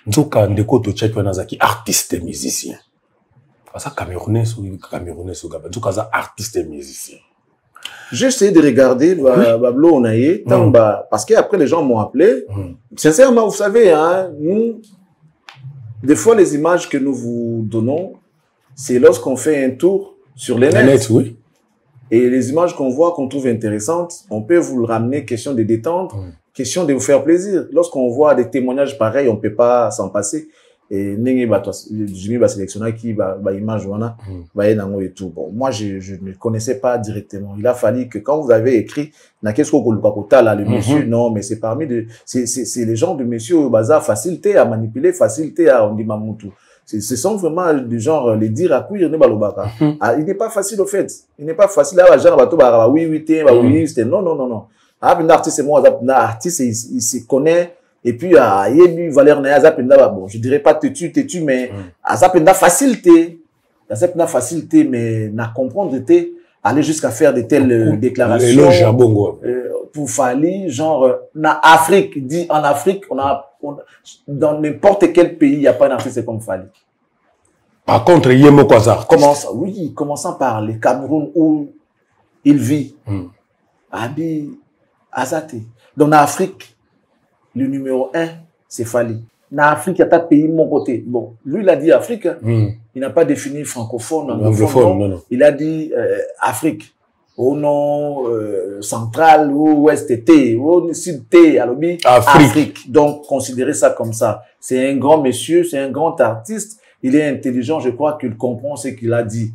Nzoka ndeko to check wanazaki artiste et musicien. Ça Camerounais, Nzoka za artiste et musicien. J'ai essayé de regarder Bablo Onaye, parce qu'après les gens m'ont appelé. Sincèrement, vous savez, hein, nous, des fois les images que nous vous donnons, c'est lorsqu'on fait un tour sur les nets. Oui. Et les images qu'on voit, qu'on trouve intéressantes, on peut vous le ramener, question de détente, question de vous faire plaisir. Lorsqu'on voit des témoignages pareils, on ne peut pas s'en passer. Et Jimmy va sélectionner qui va image et tout. Bon, moi je ne connaissais pas directement. Il a fallu que quand vous avez écrit qu'est-ce qu'on là le monsieur, non, mais c'est parmi c'est les gens de monsieur au bazar, facilité à manipuler, facilité à on dit mamoutou. Ce sont vraiment du genre les dire à couille ne balobaka. Il n'est pas facile au fait. Il n'est pas facile à genre bateau oui non. Un artiste c'est moi un artiste il se connaît. Et puis, il y a eu Valère Nazapenda, bon, je dirais pas têtu, mais Azapenda facilité. Azapenda facilité, mais n'a comprendre aller jusqu'à faire de telles déclarations. Pour Fali, genre, en Afrique, dans n'importe quel pays, il n'y a pas d'artiste comme Fali. Par contre, il y a un Kwazar. Commençant par le Cameroun où il vit. Abi, Azate. Dans l'Afrique, le numéro 1, c'est Fali. En Afrique, il y a pas de pays de mon côté. Bon, lui, il a dit Afrique. Il n'a pas défini francophone, anglophone. Non. Il a dit Afrique. Au nom central, ou ouest T, au sud T, à l'obi, Afrique. Donc, considérez ça comme ça. C'est un grand monsieur, c'est un grand artiste. Il est intelligent, je crois qu'il comprend ce qu'il a dit.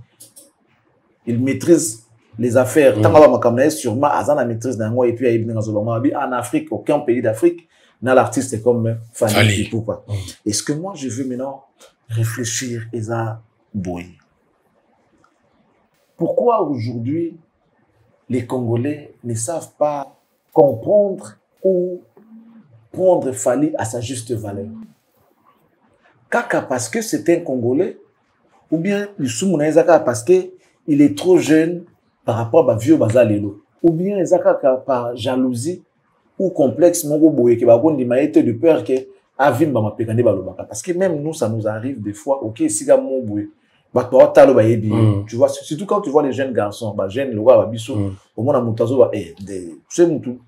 Il maîtrise les affaires. Tant que sûrement, Azana maîtrise d'un mois et puis en Afrique, aucun pays d'Afrique. L'artiste est comme Fali Ipupa. Est-ce que moi, je veux maintenant réfléchir à Boy? Pourquoi aujourd'hui, les Congolais ne savent pas comprendre ou prendre Fali à sa juste valeur? Kaka parce que c'est un Congolais, ou bien parce qu'il est trop jeune par rapport à vieux Bazalelo, ou bien par jalousie ou complexe mon boye qui va gondi maïté de peur que avim ba mapekande balobaka parce que même nous ça nous arrive des fois OK si ga mon boye ba to talo ba yebi tu vois surtout quand tu vois les jeunes garçons ba jeunes le roi ba biso au moins na mutazo ba c'est mutu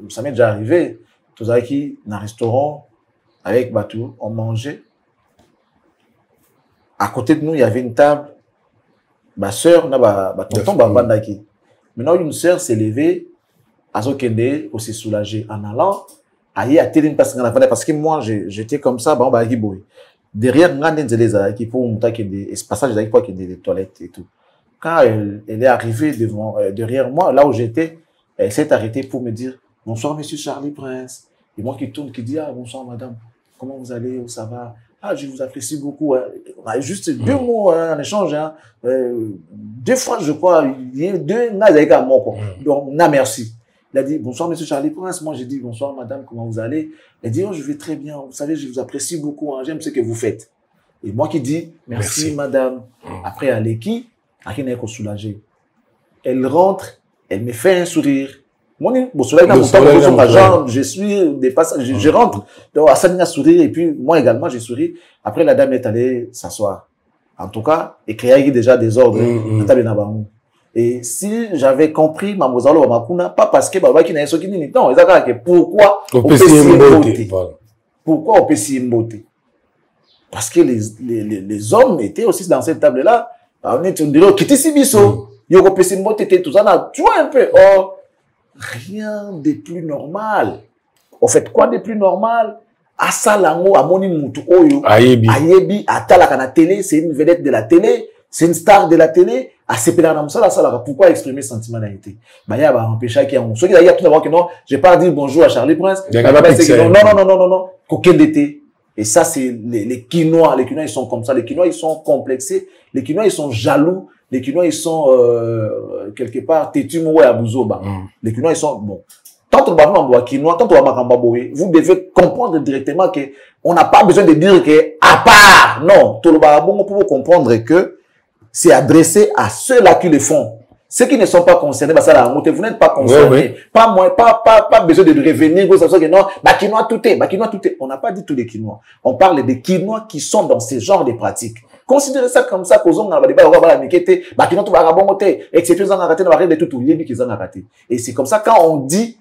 ça m'est déjà arrivé tous avec qui dans un restaurant avec Batou, on mangeait. À côté de nous, il y avait une table. Ma soeur, tonton, bandaki. Maintenant, une soeur s'est levée, à Zokende, aussi soulagée en allant. Aïe, à Téline, parce que moi, j'étais comme ça, derrière, pour monter ce passage, pour qu'il y ait des toilettes et tout. Quand elle est arrivée derrière moi, là où j'étais, elle s'est arrêtée pour me dire bonsoir, monsieur Charlie Prince. Et moi qui tourne, qui dit ah, bonsoir, madame, comment vous allez, où ça va? Ah, je vous apprécie beaucoup. On a juste 2 mots en échange. 2 fois, je crois, il y a 2 avec un mot. Donc, merci. Il a dit bonsoir, monsieur Charlie Prince. Moi, j'ai dit bonsoir, madame, comment vous allez? Elle dit oh, je vais très bien. Vous savez, je vous apprécie beaucoup. J'aime ce que vous faites. Et moi qui dis merci. Madame. Après, à l'équipe, elle rentre, elle me fait un sourire. Je suis dépassé, je rentre, donc à ça sourire et puis moi également j'ai souri. Après la dame est allée s'asseoir. En tout cas, et créer déjà des ordres. Et si j'avais compris Mamozalo Makuna, pas parce que Baba qui n'a pas ni non, pourquoi on peut s'y pourquoi on peut s'y mboter? Parce que les hommes étaient aussi dans cette table là. On est dirait qui était si biso, yo peut s'y mboter tout ça, tu vois un peu. Oh, rien de plus normal. En fait, quoi de plus normal? Asalango, Amoni Moutou Oyo, Ayebi, Atalaka na télé, c'est une vedette de la télé, c'est une star de la télé. Pourquoi exprimer sentiment d'haïté? Bah, il y a un empêché qui a un. Ceux qui disent tout d'abord que non, j'ai pas dit bonjour à Charlie Prince. Non. Coquin d'été. Et ça, c'est les Quinois. Les Quinois, ils sont comme ça. Les Quinois, ils sont complexés. Les Quinois, ils sont jaloux. Les Quinois, ils sont, quelque part, têtus, à Bouzoba. Les Quinois, ils sont, bon. Tant que vous devez comprendre directement que on n'a pas besoin de dire que, à part, non, tout le barabon, pour comprendre que c'est adressé à ceux-là qui le font. Ceux qui ne sont pas concernés, bah, ça, vous n'êtes pas concernés. Pas moi, pas besoin de revenir, vous savez que non, bah, Quinois tout est. On n'a pas dit tous les Quinois. On parle des Quinois qui sont dans ce genre de pratiques. Considérez ça comme ça, qu'aux hommes, et c'est comme ça, quand on dit,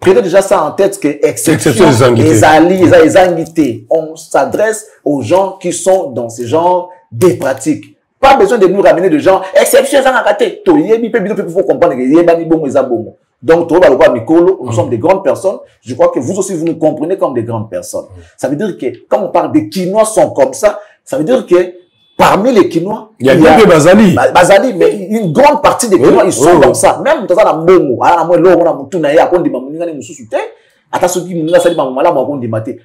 prenez déjà ça en tête que exception, les anguités, on s'adresse aux gens qui sont dans ce genre de pratiques. Pas besoin de nous ramener de gens, exception, ça n'a raté. Il faut comprendre que donc, nous sommes des grandes personnes. Je crois que vous aussi, vous nous comprenez comme des grandes personnes. Ça veut dire que quand on parle des Quinois sont comme ça, ça veut dire que parmi les Quinois, il y a des Bazali. Bazali, mais une grande partie des Quinois, ils sont comme ça. Même dans la Momo,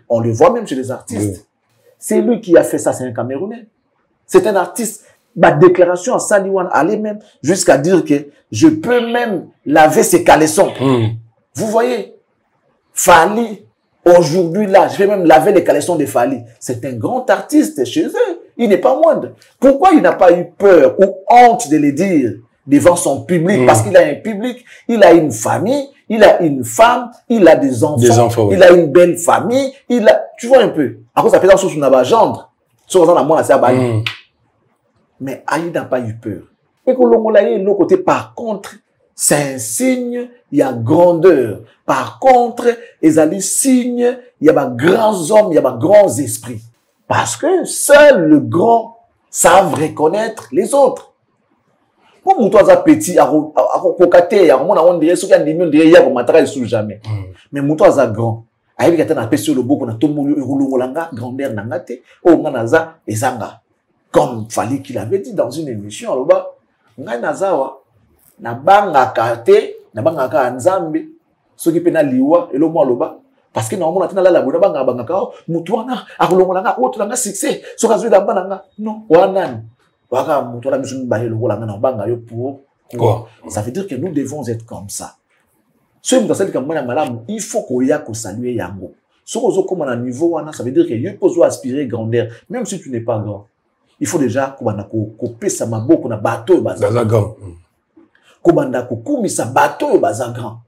on le voit même chez les artistes. C'est lui qui a fait ça, c'est un Camerounais. C'est un artiste. Ma déclaration à Saliwan allait même jusqu'à dire que je peux même laver ses caleçons. Vous voyez, Fali, aujourd'hui là, je vais même laver les caleçons de Fali. C'est un grand artiste chez eux. Il n'est pas moindre. Pourquoi il n'a pas eu peur ou honte de le dire devant son public? Parce qu'il a un public, il a une famille, il a une femme, il a des enfants, il a une belle famille, tu vois un peu. À cause de la personne, on a gendre. Mais Aïe n'a pas eu peur. Et que l'on côté, par contre, c'est un signe, il y a grandeur. Par contre, ils ont signe, il y a des grands hommes, il y a des grands esprits. Parce que seul le grand savent reconnaître les autres. Pour moi, toi, petit, à cocater, on dirait, ceux qui ont dit, on dirait, il y a un matériel sous jamais. Mais moi, toi, grand. Aïe, il y a un peu sur le beau, on a tout le monde, grandeur, nangate, oh, naza, et zanga. Comme Fali qu'il avait dit dans une émission, alors ngai nazawa na banga kate na banga ka nzambe soki pena liwa elo mo loba parce que na mona tina la bona banga ka mutu wana akulongola nga oto nga succès soka zwi da bana nga non wanani waka mutu la misu ba helo nga na banga yo pour quoi. Ça veut dire que nous devons être comme ça. Ce dans cette campagne malamu, il faut qu'on y a ko saluer yango. Ce qu'on comme à niveau wana, ça veut dire que yo peut aspirer grandeur même si tu n'es pas grand. Il faut déjà couper sa maboko na bateau bazagan. Komanda kokumi sa bateau bazagan.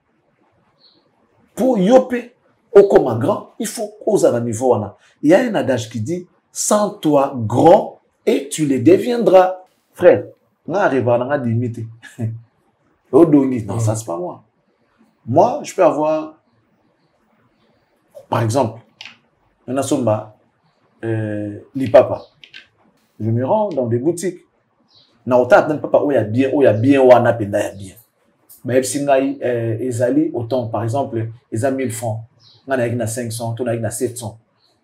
Pour yope au comme grand, il faut oser à niveau wana. Il y a un adage qui dit sans toi grand et tu le deviendras. Frère, na arriva na limité. Non, ça c'est pas moi. Moi, je peux avoir par exemple Maintenant, somba, l'ipapa. Je me rends dans des boutiques. Na ota même papa où il y a bien, où on a penda il y a bien. Mais si ngai ezali autant par exemple, ils a 1000 francs. On a na 500, on a na 700.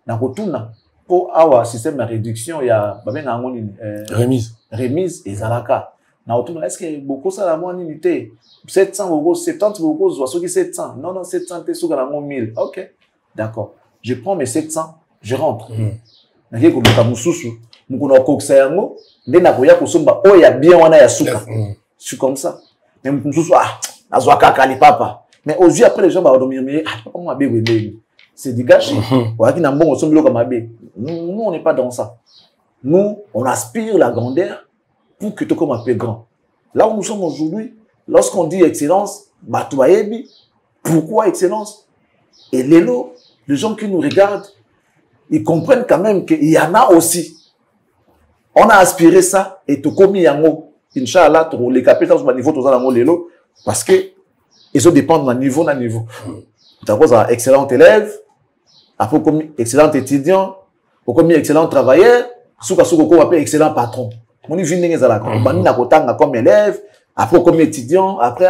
Na rotuna pour avoir système de réduction, il y a ba na ngoni remise ezalaka. Na rotuna est-ce que beaucoup ça la moine unité 700 euros, 70 euros, soit ceux qui 700. Non 700 t'es sous la 1000. OK. D'accord. Je prends mes 700, je rentre. Na ke ko ka mususu. Mukuna koksa yango ndena koya kusomba oya bien wana ya suka. Je suis comme ça. Mais mususu azwa kaka li papa. Mais aux yeux après les gens va dormir mais comment bébé bébé. C'est du gâchis. Voilà qui n'a bon sombilo comme abbé. Nous on n'est pas dans ça. Nous on aspire la grandeur pour que tu comme un peu grand. Là où nous sommes aujourd'hui, lorsqu'on dit excellence, batuayebi, pourquoi excellence? Et les gens qui nous regardent, ils comprennent quand même qu'il y en a aussi. On a aspiré ça et tout comme yango, Inch'Allah, les capitaux sur le niveau, tout ça, lelo, parce que ils ont dépendent d'un niveau, D'abord, un excellent élève, après, comme excellent étudiant, comme excellent travailleur, souka on appelle excellent patron. On y vient comme élève, après, comme étudiant, après,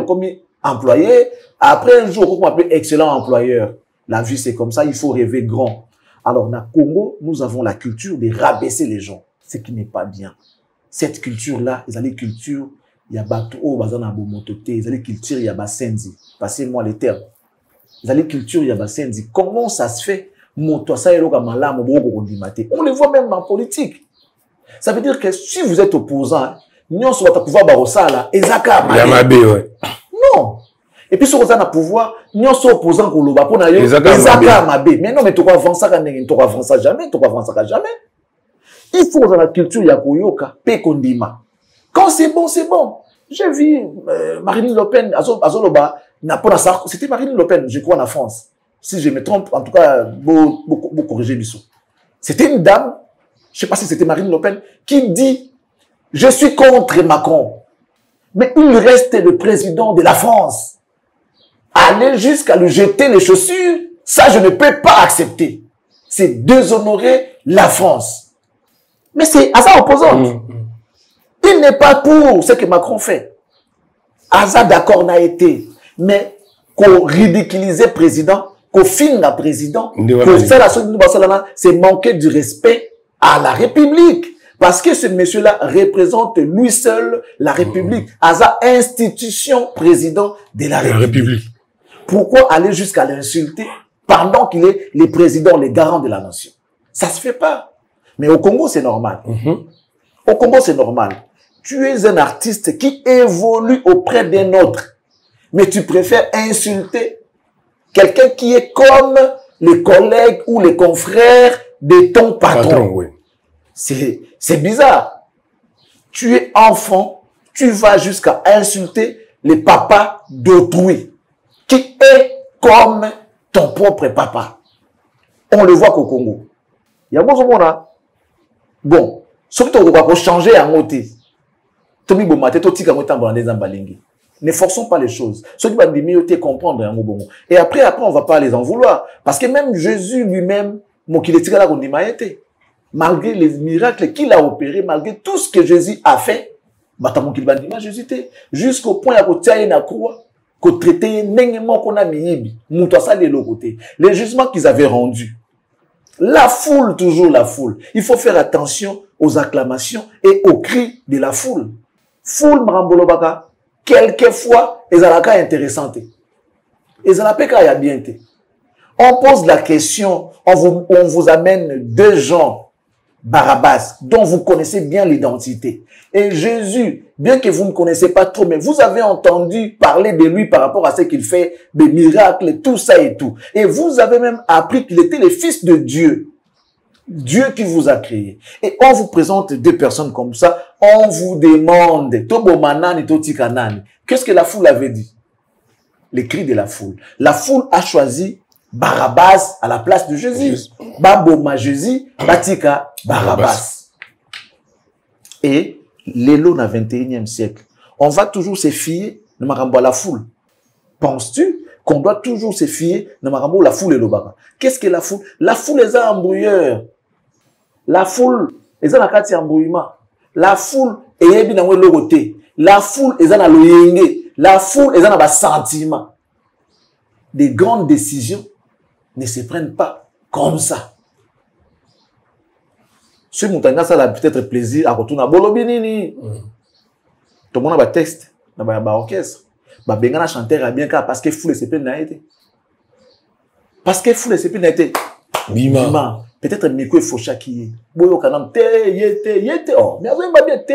comme employé, après, un jour, on appelle excellent employeur. La vie, c'est comme ça, il faut rêver grand. Alors, dans le Congo, nous avons la culture de rabaisser les gens. Ce qui n'est pas bien. Cette culture-là, ils ont les cultures, il y a bateau, bazana bomotote, ils ont les cultures, il y a basenzi. Passez-moi les termes. Ils ont les cultures, il y a basenzi. Comment ça se fait? On le voit même en politique. Ça veut dire que si vous êtes opposant, nous sommes à pouvoir barossa là, ezaka mabe. Non. Et puis, si vous avez un pouvoir, nous sommes opposants pour le bas, pour n'aller, ezaka mabe. Mais non, mais tu vas avancer jamais, jamais. Il faut dans la culture yakoyoka, pekondima. Quand c'est bon, c'est bon. J'ai vu Marine Le Pen, Azoloba, c'était Marine Le Pen, je crois, en France. Si je me trompe, en tout cas, beaucoup corriger Bissot. C'était une dame, je sais pas si c'était Marine Le Pen, qui dit, je suis contre Macron. Mais il reste le président de la France. Aller jusqu'à lui jeter les chaussures, ça je ne peux pas accepter. C'est déshonorer la France. Mais c'est à ça opposante. Il n'est pas pour ce que Macron fait. Asa d'accord n'a été. Mais qu'on ridiculise président, qu'on filme la président, qu'on fait la chose de Barcelone, c'est manquer du respect à la République. Parce que ce monsieur-là représente lui seul la République. Asa institution président de la République. Pourquoi aller jusqu'à l'insulter pendant qu'il est le président, le garant de la nation? Ça se fait pas. Mais au Congo, c'est normal. Au Congo, c'est normal. Tu es un artiste qui évolue auprès d'un autre. Mais tu préfères insulter quelqu'un qui est comme les collègues ou les confrères de ton patron. Oui. C'est bizarre. Tu es enfant, tu vas jusqu'à insulter les papas d'autrui, qui est comme ton propre papa. On le voit qu'au Congo. Il y a beaucoup de monde. Bon, surtout on va changer en côté. Ne forçons pas les choses. Ceux qui vont mieux comprendre et après on va pas les en vouloir parce que même Jésus lui-même, malgré les miracles qu'il a opérés, malgré tout ce que Jésus a fait, jusqu'au point à côté na croix, qu'on traitait n'engagement qu'on a mis, les jugements qu'ils avaient rendus. La foule, toujours la foule. Il faut faire attention aux acclamations et aux cris de la foule. Foule Mrambolobaka, quelquefois, ils ont la cas intéressante. Ils ont la cas bien. On pose la question, on vous amène deux gens, Barabbas, dont vous connaissez bien l'identité. Et Jésus, bien que vous ne connaissez pas trop, mais vous avez entendu parler de lui par rapport à ce qu'il fait, des miracles, tout ça et tout. Et vous avez même appris qu'il était le fils de Dieu. Dieu qui vous a créé. Et on vous présente deux personnes comme ça, on vous demande, qu'est-ce que la foule avait dit? Les cris de la foule. La foule a choisi Barabbas à la place de Jésus. Baboma Jésus, Batika Barabbas. Et l'élo dans le 21e siècle, on va toujours se fier de la foule. Penses-tu qu'on doit toujours se fier dans la foule et le baba. Qu'est-ce que la foule? La foule est un embrouilleur. La foule est un akati embrouillement. La foule est bien dans le côté. La foule est un loyenge. La foule est un sentiment. Des grandes décisions ne se prennent pas comme ça. Ce Moutanga, ça a peut-être plaisir à retourner à Bolobinini. Tout le monde a un texte, un orchestre. Bah, Bengana chanteur a bien car parce que foule et CP n'a été. Parce que foule et CP n'a été. Bima. Peut-être Miko et Faucha qui est. Boyo Kanam, yete. Oh, mais avant, il bien te.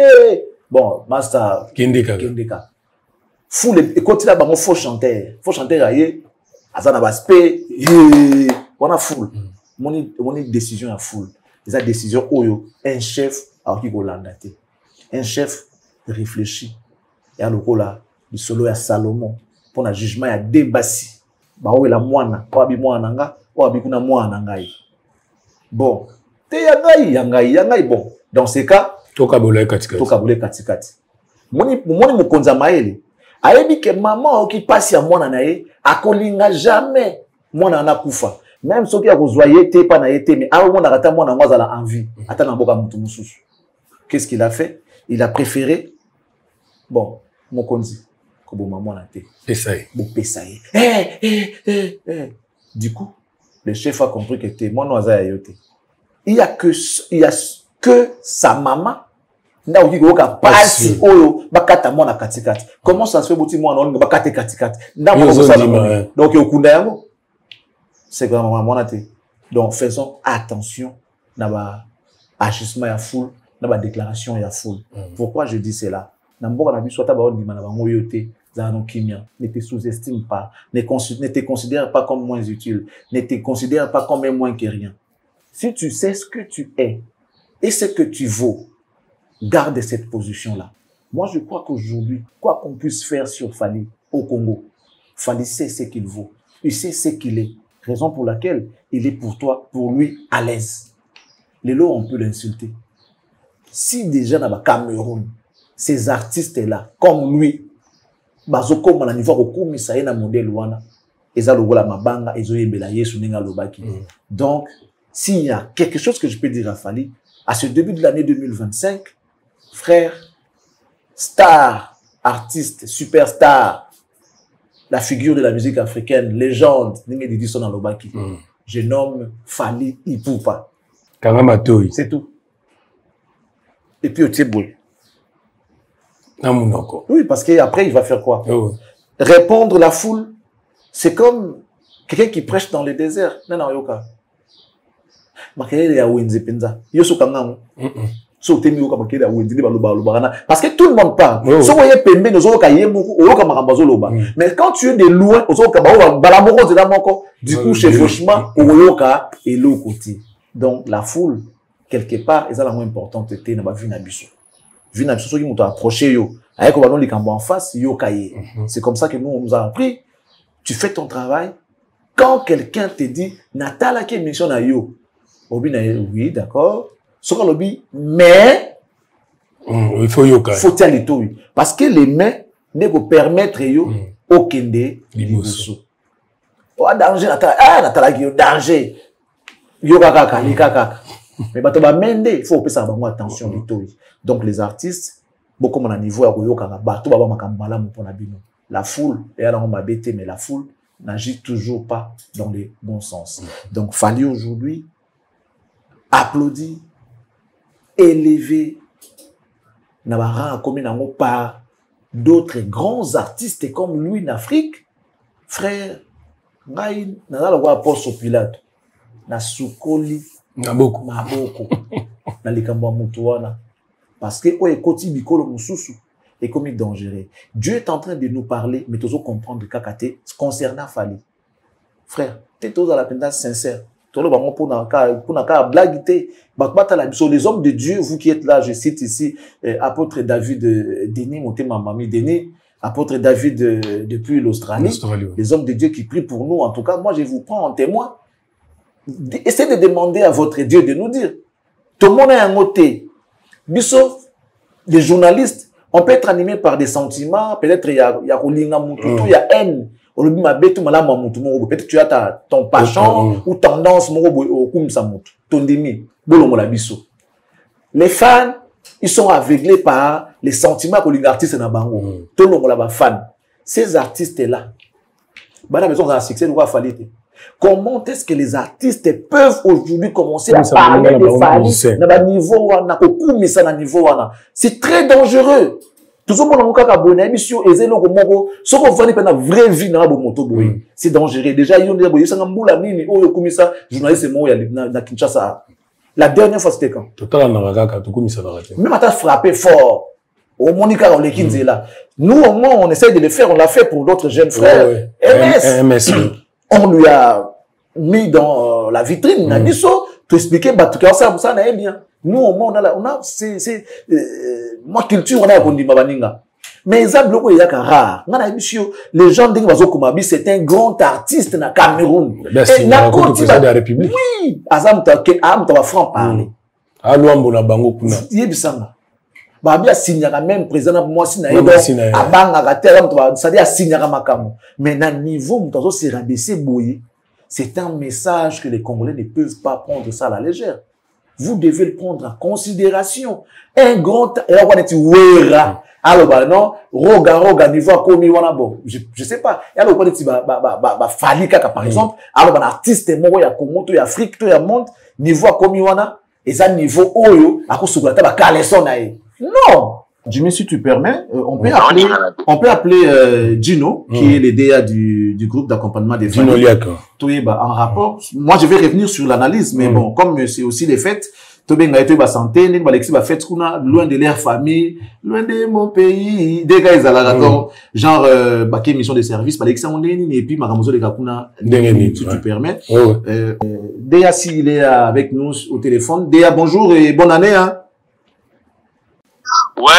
Bon, master. Kendeka. Foule et quand il a un faux chanteur. Faux chanteur, aïe. Azana Baspé. On a foule. Mon décision à foule. Les décisions, un chef, alors qu'il un chef réfléchit. Et à l'okola, le solo à Salomon, pour le jugement, il y a débassi. Bah, où est la moine? Où est la moine? Où est la moine? Bon. Te yangai. Bon. Dans ces cas, Tokabole katikati. Moni mukonza maele. Ayebi que maman qui passe à moine nae, akolinga jamais moine na kufa. Même ceux qui ont besoin te pas na été mais à un moment n'arrêta moi na moi la envie attends na boka mutu mususu. Qu'est-ce qu'il a fait? Il a préféré bon mokonzi ko bo maman na te pesaye bo pesaye du coup le chef a compris que t'es mon oisa yote il y a que sa maman nda uki ko ka pasi oyo bakata mona katikati comment ça se fait boti mwana on bakate katikati nda mo ko sala donc okunda yango. C'est quand même donc faisons attention dans l'agissement à foule, dans la déclaration à foule. Pourquoi je dis cela? Ne te sous-estime pas, ne te considère pas comme moins utile, ne te considère pas comme moins que rien. Si tu sais ce que tu es et ce que tu vaux, garde cette position-là. Moi, je crois qu'aujourd'hui, quoi qu'on puisse faire sur Fally au Congo, Fally sait ce qu'il vaut, il sait ce qu'il est. Raison pour laquelle il est pour toi, pour lui, à l'aise. Les lots, on peut l'insulter. Si déjà dans le Cameroun, ces artistes-là, comme lui, bazoko na niveau au ça na modèle wana, ezalo la mabanga, ezoyebela yesu ninga lobaki. Donc, s'il y a quelque chose que je peux dire à Fally, à ce début de l'année 2025, frère, star, artiste, superstar, la figure de la musique africaine, légende, je nomme Fally Ipupa. C'est tout. Et puis au Tchéboué. Oui, parce qu'après, il va faire quoi? Répondre la foule, c'est comme quelqu'un qui prêche dans le désert. Non, yoka. Parce que tout le monde parle. Mais quand tu es de loin, du coup, chez Fauchement, donc la foule, quelque part, est la moins importante. C'est comme ça que nous, on nous a appris. Tu fais ton travail. Quand quelqu'un te dit, Natala qui mission à yo, oui, d'accord. Mais il faut aller tout. Parce que les mains ne vous permettre au kende liboso. Oh danger natala qui danger. Yo kaka likaka. Mais bato ba mende, il faut faire attention les tout. Donc les artistes beaucoup mon niveau à koyoka bato ba makambala mo pona bino. La foule et alors on m'a bêté mais la foule n'agit toujours pas dans le bon sens. Donc Fally aujourd'hui applaudi, élevé, n'a commis par d'autres grands artistes comme lui en Afrique. Frère, n'a pas apôtre Pilate, n'a soukoli, n'a beaucoup, n'a likambo mutuana, parce que o ekoti bikolo mususu est comme dangereux. Dieu est en train de nous parler, mais toujours comprendre kakate concernant Fally. Frère, t'es tous à la peine sincère. Les hommes de Dieu, vous qui êtes là, je cite ici apôtre David Denis, Motema Mami Denis, apôtre David depuis l'Australie, les hommes de Dieu qui prient pour nous. En tout cas, moi je vous prends en témoin. Essayez de demander à votre Dieu de nous dire. Tout le monde est un moté. Les journalistes, on peut être animé par des sentiments, peut-être il y a haine. Peut-être tu as ton penchant ou tendance les fans, ils sont aveuglés par les sentiments que les artistes n'ont pas. Tout le monde est fan. Ces artistes-là, comment est-ce que les artistes peuvent aujourd'hui commencer à parler de Fally c'est très dangereux. Tout le monde a abonné émission et c'est une vraie vie c'est dangereux. Déjà il y a des journaliste la dernière fois c'était quand même à frappé fort au Monica on les là. Nous au moins on essaye de le faire, on l'a fait pour d'autres jeunes frères. MS. On lui a mis dans la vitrine, tu expliquer, ça n'a bien. Nous, au moins, on a, moi, culture, on a un mabaninga. Mais ils ont bloqué, il y a rare. Les gens disent que c'est un grand artiste na Cameroun. Et na Côte d'Ivoire de la République. Oui, Azam, tu vas franc parler. Allô, Mbona Bango Kuna. Yébisanga. Babia signera même président moi si na abanga terme ça dit signera makamo mais na niveau mutazo se rabaisser boyer c'est un message que les Congolais ne peuvent pas prendre ça à la légère. Vous devez le prendre en considération. Un grand alors non roga niveau comme wana bon je sais pas alors quoi Fally Kaka par exemple alors artiste moko ya Congo to ya Afrique to ya monde niveau comme wana et ça niveau oyo akosukulata ba kaleson na ye. Non, Jimmy, si tu permets, on peut appeler Gino, qui est le DA du groupe d'accompagnement des Gino Liaka. En rapport. Moi, je vais revenir sur l'analyse, mais bon, comme c'est aussi les fêtes, santé, loin de leur famille, loin de mon pays, des gars, ils ont genre, mission de service, et puis, Maramozo de Kakuna, si tu permets. Déa, s'il est avec nous au téléphone. Déa, bonjour et bonne année, hein. Ouais,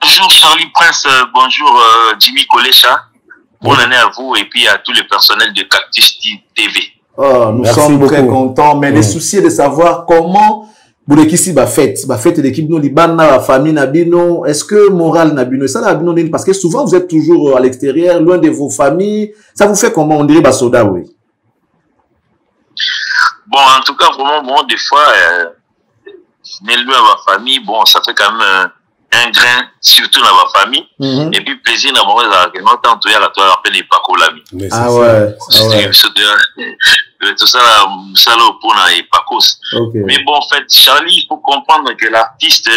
bonjour Charlie Prince, bonjour Jimmy Kolecha. Bonne année à vous et puis à tout le personnel de Cactus TV. Oh, nous sommes très contents, mais les soucis de savoir comment Boulekisi va fête l'équipe nous Libana, la famille Nabino, est-ce que moral Nabino, ça Nabino parce que souvent vous êtes toujours à l'extérieur, loin de vos familles, ça vous fait comment on dirait Basoda, oui. Bon, en tout cas, vraiment, bon, des fois, loin à ma famille, bon, ça fait quand même un grain, surtout dans ma famille. Et puis, plaisir d'avoir les arguments, tu as appelé les Paco l'ami. Ah ouais. Tout ça, ça là, pour les Pacos. Mais bon, en fait, Charlie, il faut comprendre que l'artiste,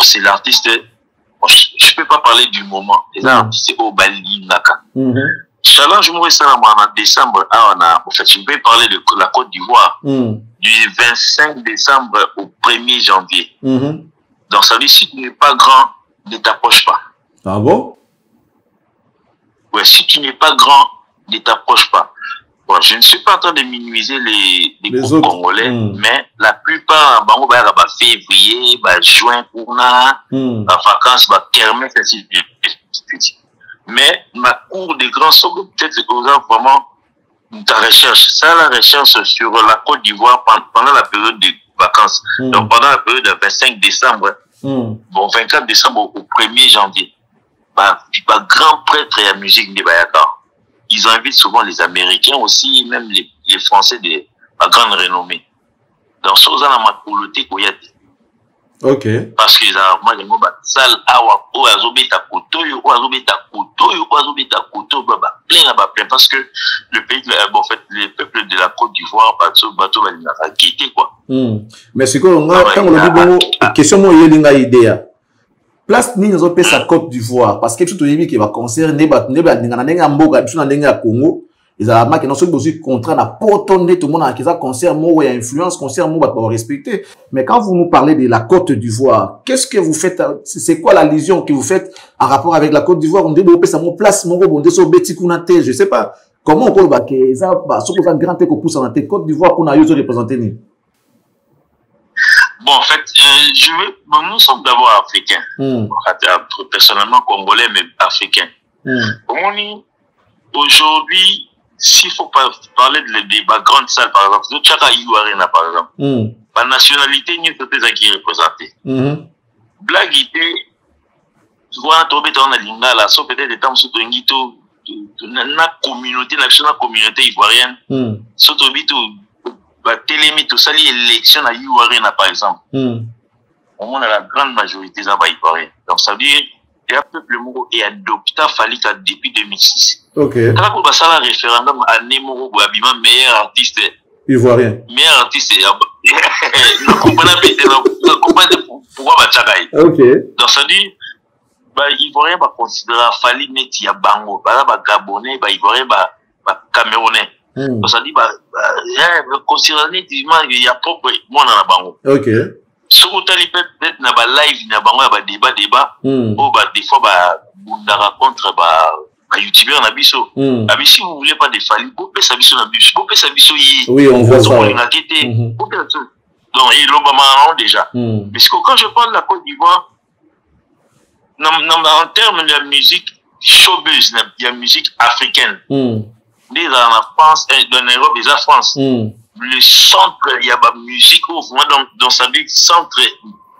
c'est l'artiste, je peux pas parler du moment. C'est l'artiste au Bali Naka. Charlie, je me ça en décembre, en fait, je vais parler de la Côte d'Ivoire. Du 25 décembre au 1er janvier. Donc, ça veut dire, si tu n'es pas grand, ne t'approche pas. Ah bon? Ouais, si tu n'es pas grand, ne t'approche pas. Bon, je ne suis pas en train de minimiser les groupes congolais, mais la plupart, février, juin, la vacances, kermesse, ainsi de suite. Mais ma cour de grand socle, peut-être que vous avez vraiment ta recherche. Ça, la recherche sur la Côte d'Ivoire pendant la période de vacances. Donc, pendant la période de 25 décembre, bon, 24 décembre au 1er janvier, grand prêtre et la musique de Bayaka. Ils invitent souvent les Américains aussi, même les Français de la grande renommée. Donc, ça, on a ma coloté qu'il y a. Ok. Parce que moi, je me dis, salle, ou azobeta kotoyo, ou azobeta kotoyo, ou azobeta kotoyo, plein, parce que le pays, en fait, les peuples de la Côte d'Ivoire, bateau, va les quitter, quoi. Mais c'est quoi, quand on a dit, question, moi, il y a une idée. Place, ni nous opé sa Côte d'Ivoire, parce que tout le monde qui va concerner, Congo, ils ont marqué non seulement aussi contrat na potonné tout le monde qui ça concert moi et influence concert moi va respecter. Mais quand vous nous parlez de la Côte d'Ivoire, qu'est-ce que vous faites? C'est quoi l'allusion que vous faites en rapport avec la Côte d'Ivoire? On dit opé ça mon place mon bon de so beti kunate, je sais pas comment on peut ba que ça ba so ko grand ko pousse en Côte d'Ivoire qu'on a yo représenter ni. Bon, en fait, nous sommes d'abord africains. Personnellement congolais, mais africains. Aujourd'hui, s'il faut parler des grandes salles, par exemple, de Tchaka Arena, par exemple, la nationalité, nous sommes qui représentés. Blague était, tu vois, tomber dans la ligne là, sauf peut-être des temps sous Tongito, na communauté ivoirienne. Surtout télémi tout ça l'élection à Ivoirien par exemple. Au moins la grande majorité ça va ivoirien. Donc ça veut dire il y a peuple moko et adopta Falika depuis 2006. OK. Quand on passe à la référendum à Nemoro Boabima meilleur artiste ivoirien. Meilleur artiste ne comprenez pourquoi Batchagaï. OK. Donc ça veut dire Ivoirien va considérer Fali net ya bango, ba Gabonais, Ivoirien ba Camerounais. Donc ça dit considérer il y a propre moi dans la bango. OK. Sur le peut-être na ba live na bango ba débat ou des fois na rencontre youtubeur na biso. Si vous voulez pas de Fali, vous pouvez sabiso na biso, vous pouvez sabiso yi. Oui, on voit ça. Donc il l'Obama déjà. Parce que quand je parle de la Côte d'Ivoire en termes de la musique showbiz, il y a musique africaine. Déjà en France, dans l'Europe, déjà France. Le centre, il y a la musique, dans sa vie, centre,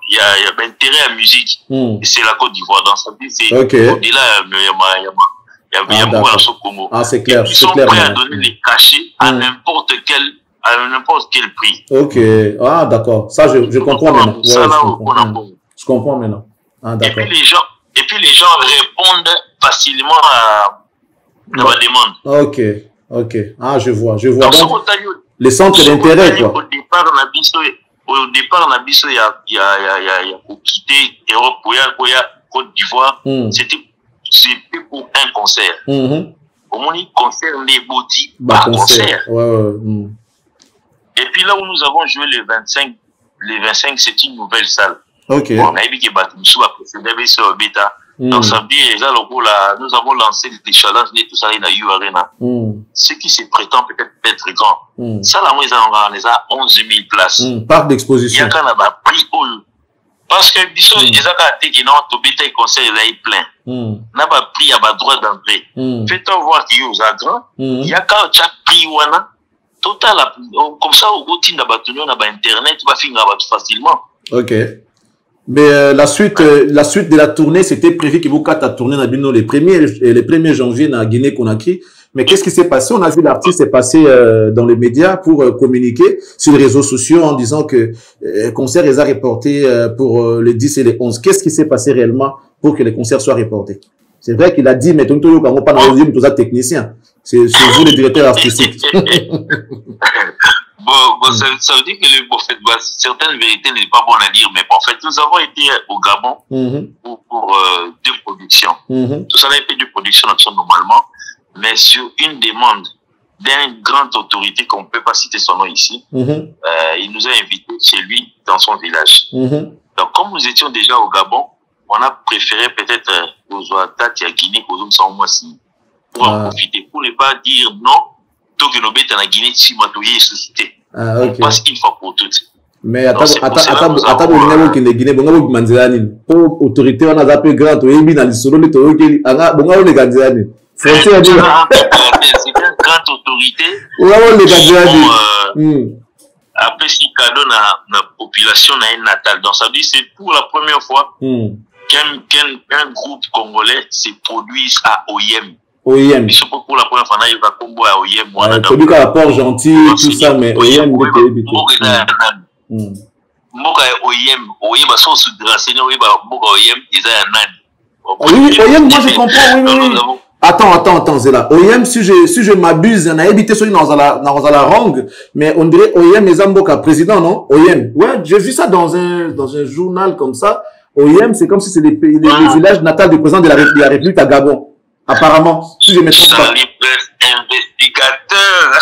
il y a intérêt à la musique. Et c'est la Côte d'Ivoire. Dans sa vie, c'est au-delà, il y a beaucoup dans ce Congo. Ah, c'est clair. Ils sont prêts à donner les cachets à n'importe quel prix. OK. Ah, d'accord. Ça, je comprends maintenant. Ouais, je comprends maintenant. Ah, d'accord. Et puis les gens répondent facilement à la demande. OK. OK. Ah, je vois. Donc, les centres d'intérêt, quoi. Au départ, on a visto, il y a quitté Europe, il y a Côte d'Ivoire. C'était pour un concert. Au moins, il concerne les boutiques par concert. Et puis là où nous avons joué les 25, c'est une nouvelle salle. OK. On a dit que Batumsou a précédé sur Beta. Donc ça veut dire, nous avons lancé des challenges et tout ça dans la U Arena. Ce qui se prétend peut-être être grand. Ça, là, ils ont organisé 11 000 places. Parc d'exposition. Il y a quand même un prix. Parce que, ils ont été qui n'ont pas de conseil, ils ont plein. N'a pas pris à droit d'entrée. Faites-en voir qu'il y a grand. Il y a quand chaque prix, total, comme ça, au routine, on a Internet, tu vas finir facilement. OK. Mais la suite de la tournée, c'était prévu que vous a tourné dans les 1er janvier dans Guinée-Conakry. Mais qu'est-ce qui s'est passé? On a vu l'artiste est passé dans les médias pour communiquer sur les réseaux sociaux en disant que le concert les a reportés pour le 10 et le 11. Qu'est-ce qui s'est passé réellement pour que les concerts soient reportés? C'est vrai qu'il a dit, mais tout le monde pas dans le tout ça technicien. C'est vous le directeur artistique. Bon, ça veut dire que certaines vérités n'est pas bon à dire, mais en fait, nous avons été au Gabon pour deux productions. Tout ça a été deux productions normalement, mais sur une demande d'une grande autorité qu'on ne peut pas citer son nom ici, il nous a invités chez lui dans son village. Donc, comme nous étions déjà au Gabon, on a préféré peut-être aux Ouattati à Guinée, aux hommes sans moi pour en profiter, pour ne pas dire non. Donc, nous sommes en Guinée, si nous avons suscité. On passe une fois pour toutes. Mais attends, qui est Guinée, bon, manzani. Pour autorité, on a un peu grand, on est mis dans le solo, mais on a les Ganzani. C'est une grande autorité. Après, si cadeau la population natale. Donc, ça veut dire c'est pour la première fois qu'un groupe congolais se produise à OIM. OIM. Je sais pas pour la première fois, il va combo à OIM. Celui qui a rapport gentil, tout ça, mais OIM, il est évité. Moka OIM, OIM, sont sous renseigné, Moka OIM, ils ont un oui, OIM, moi je comprends, oui. Attends, Zéla. OIM, si je m'abuse, on a évité celui dans la rongue, mais on dirait OIM, les Amboka, président, non? OIM. Ouais, j'ai vu ça dans un journal comme ça. OIM, c'est comme si c'est les villages natals du président de la République à Gabon. Apparemment, si je me trompe pas. Investigateur.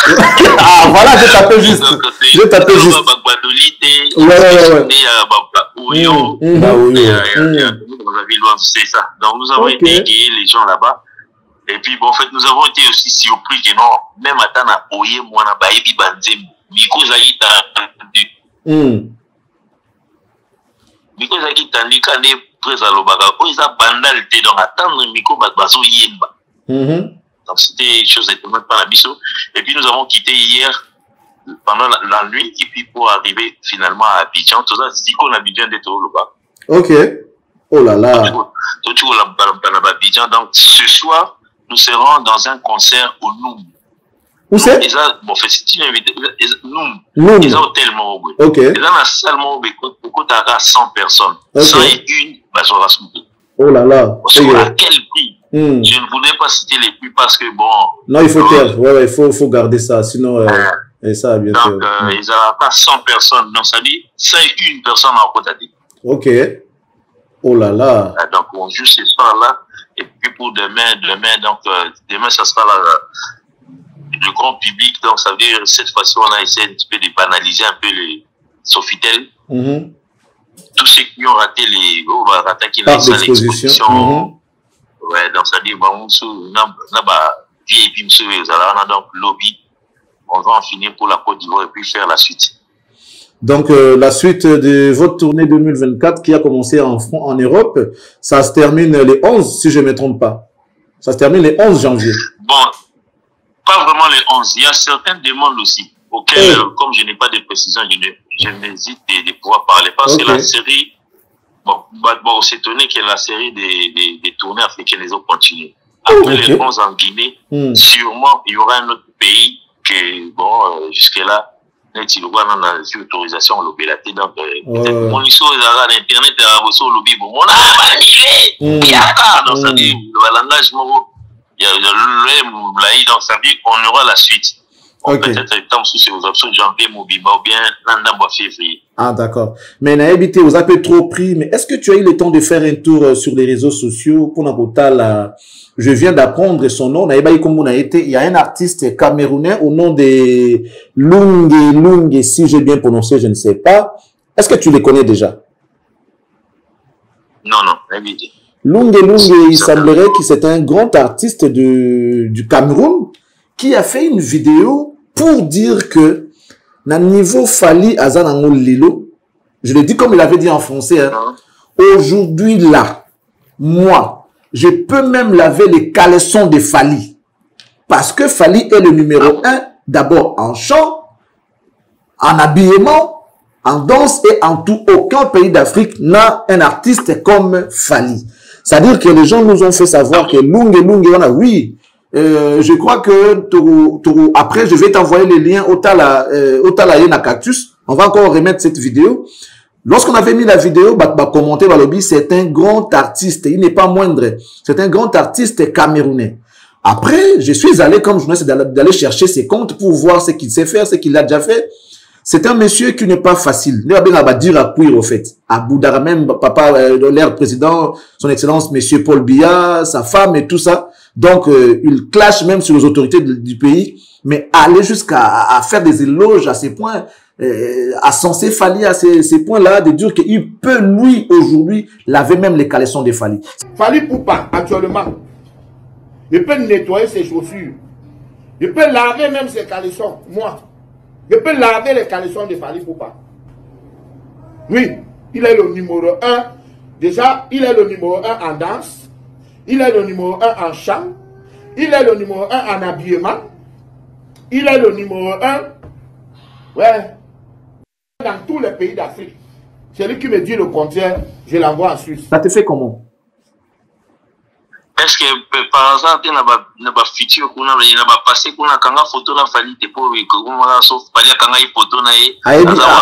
Ah, voilà, j'ai tapé juste. C'est ça. Donc, nous avons été égayer les gens là-bas. Et puis, bon, en fait, nous avons été aussi surpris que non, même à Tana Oye, moi, na Baïbi Banzem, Miko Zaki Tandu. Miko Zaki Tandu, quand il est prêt à l'Obaga, ils ont bandal, donc attendre Miko Bazo Yemba. Donc, c'était une chose étonnante par la biso. Et puis, nous avons quitté hier, pendant la nuit, et puis pour arriver finalement à Abidjan. Tout ça, c'est qu'on a Abidjan d'être au Loba. Ok. Oh là là. Donc, ce soir, nous serons dans un concert au Noum. Où c'est? Bon, c'est une invitation. Noum. Ils ont tellement. Ok. Ils ont la salle, beaucoup à 100 personnes. Okay. 101, bah, ça va se couper. Oh là là. À quel prix? Je ne voulais pas citer les prix parce que bon. Non, il faut taire. Ouais, il faut garder ça. Sinon, et ça, bien sûr. Donc, ils n'ont pas 100 personnes. Donc, ça dit 101 personnes en Côte d'Ivoire. Ok. Oh là là. Donc, on joue ce soir-là. Et puis pour demain, donc, demain, ça sera le grand public. Donc, ça veut dire, cette fois-ci, on a essayé un petit peu de banaliser un peu les Sofitel. Tous ceux qui ont raté les l'exposition. Ouais, donc ça dit, donc lobby, on va en finir pour la Côte d'Ivoire et puis faire la suite. Donc la suite de votre tournée 2024 qui a commencé en Europe, ça se termine les 11, si je ne me trompe pas. Ça se termine les 11 janvier. Bon, pas vraiment les 11. Il y a certaines demandes aussi, auxquelles, comme je n'ai pas de précision, je m'hésite de pouvoir parler. Parce que la série, on s'est étonné que la série des tournées africaines les ont continué. Après les 11 en Guinée, sûrement il y aura un autre pays que, bon, jusque-là, il y a une autorisation au lobby. Donc, mon histoire est à l'internet, au lobby, bon, on a annulé. Il y a donc ça dit, le langage, il y a le donc ça dit, on aura la suite. Peut-être le temps sous ces options janvier, Mobimba ou bien l'an février. Ah, d'accord. Mais Naïbité, vous avez trop pris. Mais est-ce que tu as eu le temps de faire un tour sur les réseaux sociaux pour Nakota? Je viens d'apprendre son nom. Il y a un artiste camerounais au nom de Lunge, si j'ai bien prononcé, je ne sais pas. Est-ce que tu les connais déjà? Non, Naïbité. Lunge, il semblerait que c'est un grand artiste du Cameroun qui a fait une vidéo pour dire que na niveau Fally Azanango Lilo, je le dis comme il avait dit en français, hein, aujourd'hui là, moi, je peux même laver les caleçons de Fally. Parce que Fally est le numéro 1, d'abord en chant, en habillement, en danse et en tout. Aucun pays d'Afrique n'a un artiste comme Fally. C'est-à-dire que les gens nous ont fait savoir que Lunge, oui, je crois que après je vais t'envoyer les liens au Tala Yena Cactus. On va encore remettre cette vidéo. Lorsqu'on avait mis la vidéo, commenter Balobi, c'est un grand artiste, il n'est pas moindre. C'est un grand artiste camerounais. Après, je suis allé comme journaliste d'aller chercher ses comptes pour voir ce qu'il sait faire, ce qu'il a déjà fait. C'est un monsieur qui n'est pas facile. Il va dire à cuire au fait. À Boudara même, papa, l'air président, son excellence, monsieur Paul Biya, sa femme et tout ça. Donc, il clash même sur les autorités du pays, mais aller jusqu'à faire des éloges à ces points, à censer Fally à ces points-là, de dire qu'il peut, lui, aujourd'hui, laver même les caleçons de Fally. Fally Poupa, actuellement, il peut nettoyer ses chaussures. Il peut laver même ses caleçons, moi. Il peut laver les caleçons de Fally Poupa. Oui, il est le numéro 1. Déjà, il est le numéro 1 en danse. Il est le numéro 1 en chant. Il est le numéro 1 en habillement. Il est le numéro 1. Ouais. Dans tous les pays d'Afrique. Celui qui me dit le contraire, je l'envoie en Suisse. Ça te fait comment? Est-ce que par hasard, tu n'as pas futur, tu n'as pas passé, tu n'as pas photo na Fally, tu peux sauf Fally kanga photo na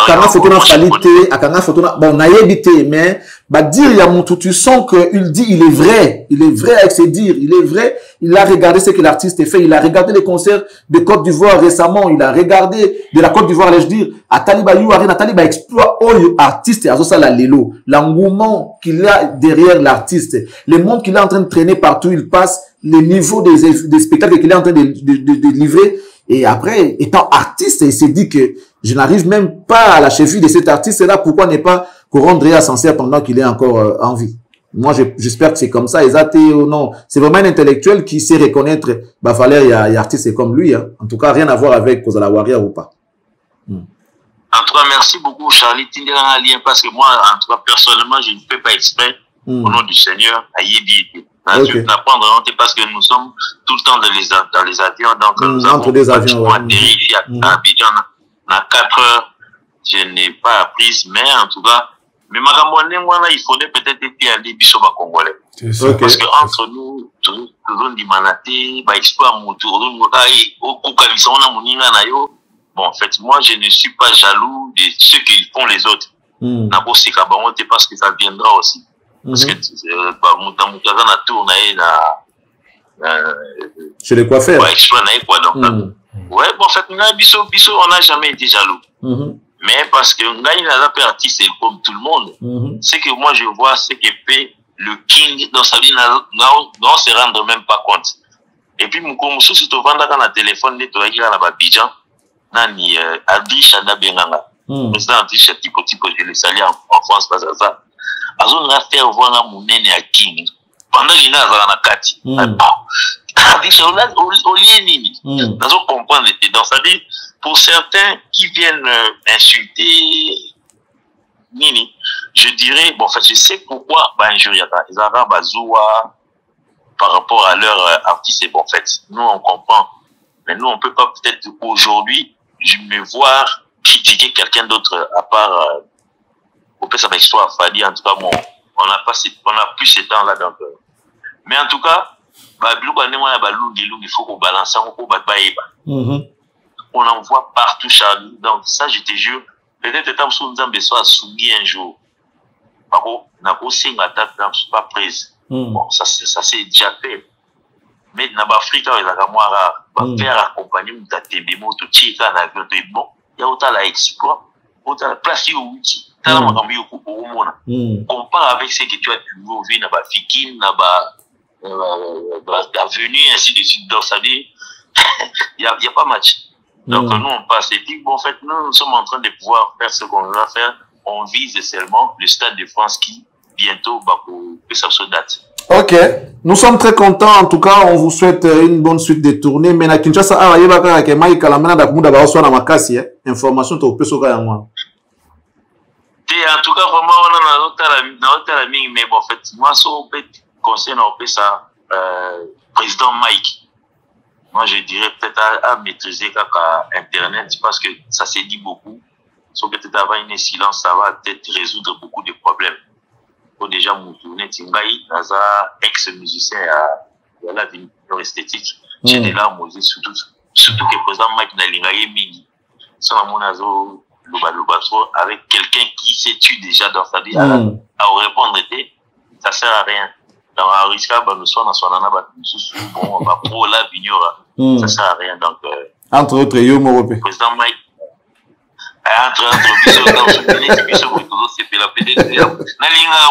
kanga photo na Fally kanga photo na bon na yebité mais bah dire il y a mon tout tu sens que il dit il est vrai avec ses dires, il est vrai, il a regardé ce que l'artiste fait, il a regardé les concerts de Côte d'Ivoire récemment, il a regardé de la Côte d'Ivoire, allais-je dire, à Taliba Youari, Taliba exploit l'artiste et à ça la lelo, l'engouement qu'il a derrière l'artiste, le monde qu'il est en train de traîner partout, il passe les niveaux des spectacles qu'il est en train de livrer. Et après, étant artiste, il s'est dit que je n'arrive même pas à la cheville de cet artiste-là. Pourquoi ne pas couronner à Sancerre pendant qu'il est encore en vie? Moi, j'espère que c'est comme ça. Non, c'est vraiment un intellectuel qui sait reconnaître. Valère, il y a artiste comme lui. Hein. En tout cas, rien à voir avec Kozala Warrior ou pas. En tout cas, merci beaucoup, Charlie. Tu un lien parce que moi, en tout cas, personnellement, je ne fais pas exprès au nom du Seigneur à Yédi. Okay. Parce que nous sommes tout le temps dans les avions, donc nous avons des avions, atterri à Abidjan à 4 heures. Je n'ai pas appris, mais en tout cas, mais il faudrait peut-être aller biso Congolais. Parce que entre nous, toujours dimanaté, bah exploit moto, bon, en fait, moi, je ne suis pas jaloux de ce qu'ils font les autres. Parce que ça viendra aussi. Parce que, chez les coiffeurs. Ouais, ouais, bon, en fait, on n'a jamais été jaloux. Mais parce que Ngaï n'a pas artiste comme tout le monde. C'est que moi, je vois ce que fait le King dans sa vie, on se rendre même pas compte. Et puis, Moukoumoussou, si tu vends dans le téléphone, tu vas dire à la Bidjan, Nani, Adri Chanda Benganga. Président Adri Chanda, je le salue en France, parce que ça. Azon va faire voir la mounene à King. Pendant qu'il y a un kati. Adri Chanda, au lieu nini. Nous allons comprendre les tendances. C'est-à-dire, pour certains qui viennent insulter Nini, je dirais, bon, en fait, je sais pourquoi, ils ont Bazoua par rapport à leur artiste, et bon, en fait, nous, on comprend. Mais nous, on peut pas peut-être aujourd'hui, je me voir critiquer quelqu'un d'autre, à part, au peut ça va histoire, Fadi, en tout cas, bon, on n'a plus ce temps-là, donc, mais en tout cas, il faut qu'on balance, on en voit partout, Charlie. Donc, ça, je te jure, peut-être que nous avons soumis un jour. Par contre, on a aussi une attaque, pas prise. Bon, ça c'est déjà fait. Mais dans l'Afrique, il y a faire accompagner Moutatébémo, tout tiré en avion, bon, il y a autant l'exploit, autant la place où tu as compare avec ce que tu as toujours vu dans la Fikine, dans la venue, ainsi de suite. Donc, ça dit, il n'y a pas match. Donc, nous, on passe. Et puis, bon, en fait, nous sommes en train de pouvoir faire ce qu'on va faire. On vise seulement le Stade de France qui, bientôt, que ça se date. Ok. Nous sommes très contents. En tout cas, on vous souhaite une bonne suite de tournées. Mais na Kinshasa, information, tu peux sauver à moi. En tout cas, vraiment, on a notre ami, mais bon, en fait, moi, ça, concernant ça, président Mike. Moi, je dirais peut-être à maîtriser Internet parce que ça s'est dit beaucoup. Sauf que peut-être avoir une silence, ça va peut-être résoudre beaucoup de problèmes. Faut déjà Moutourné Tingaï, Naza, ex-musicien à la vie esthétique. J'étais là, Moses, surtout que le président Mike Nalingaye Mini. Sans mon azo, avec quelqu'un qui s'est tué déjà dans sa vie, à répondre, ça sert à rien. Dans un risque, nous sommes bon, on va pour la vignora. Ça sert à rien. Donc, entre autres, le président Mike, entre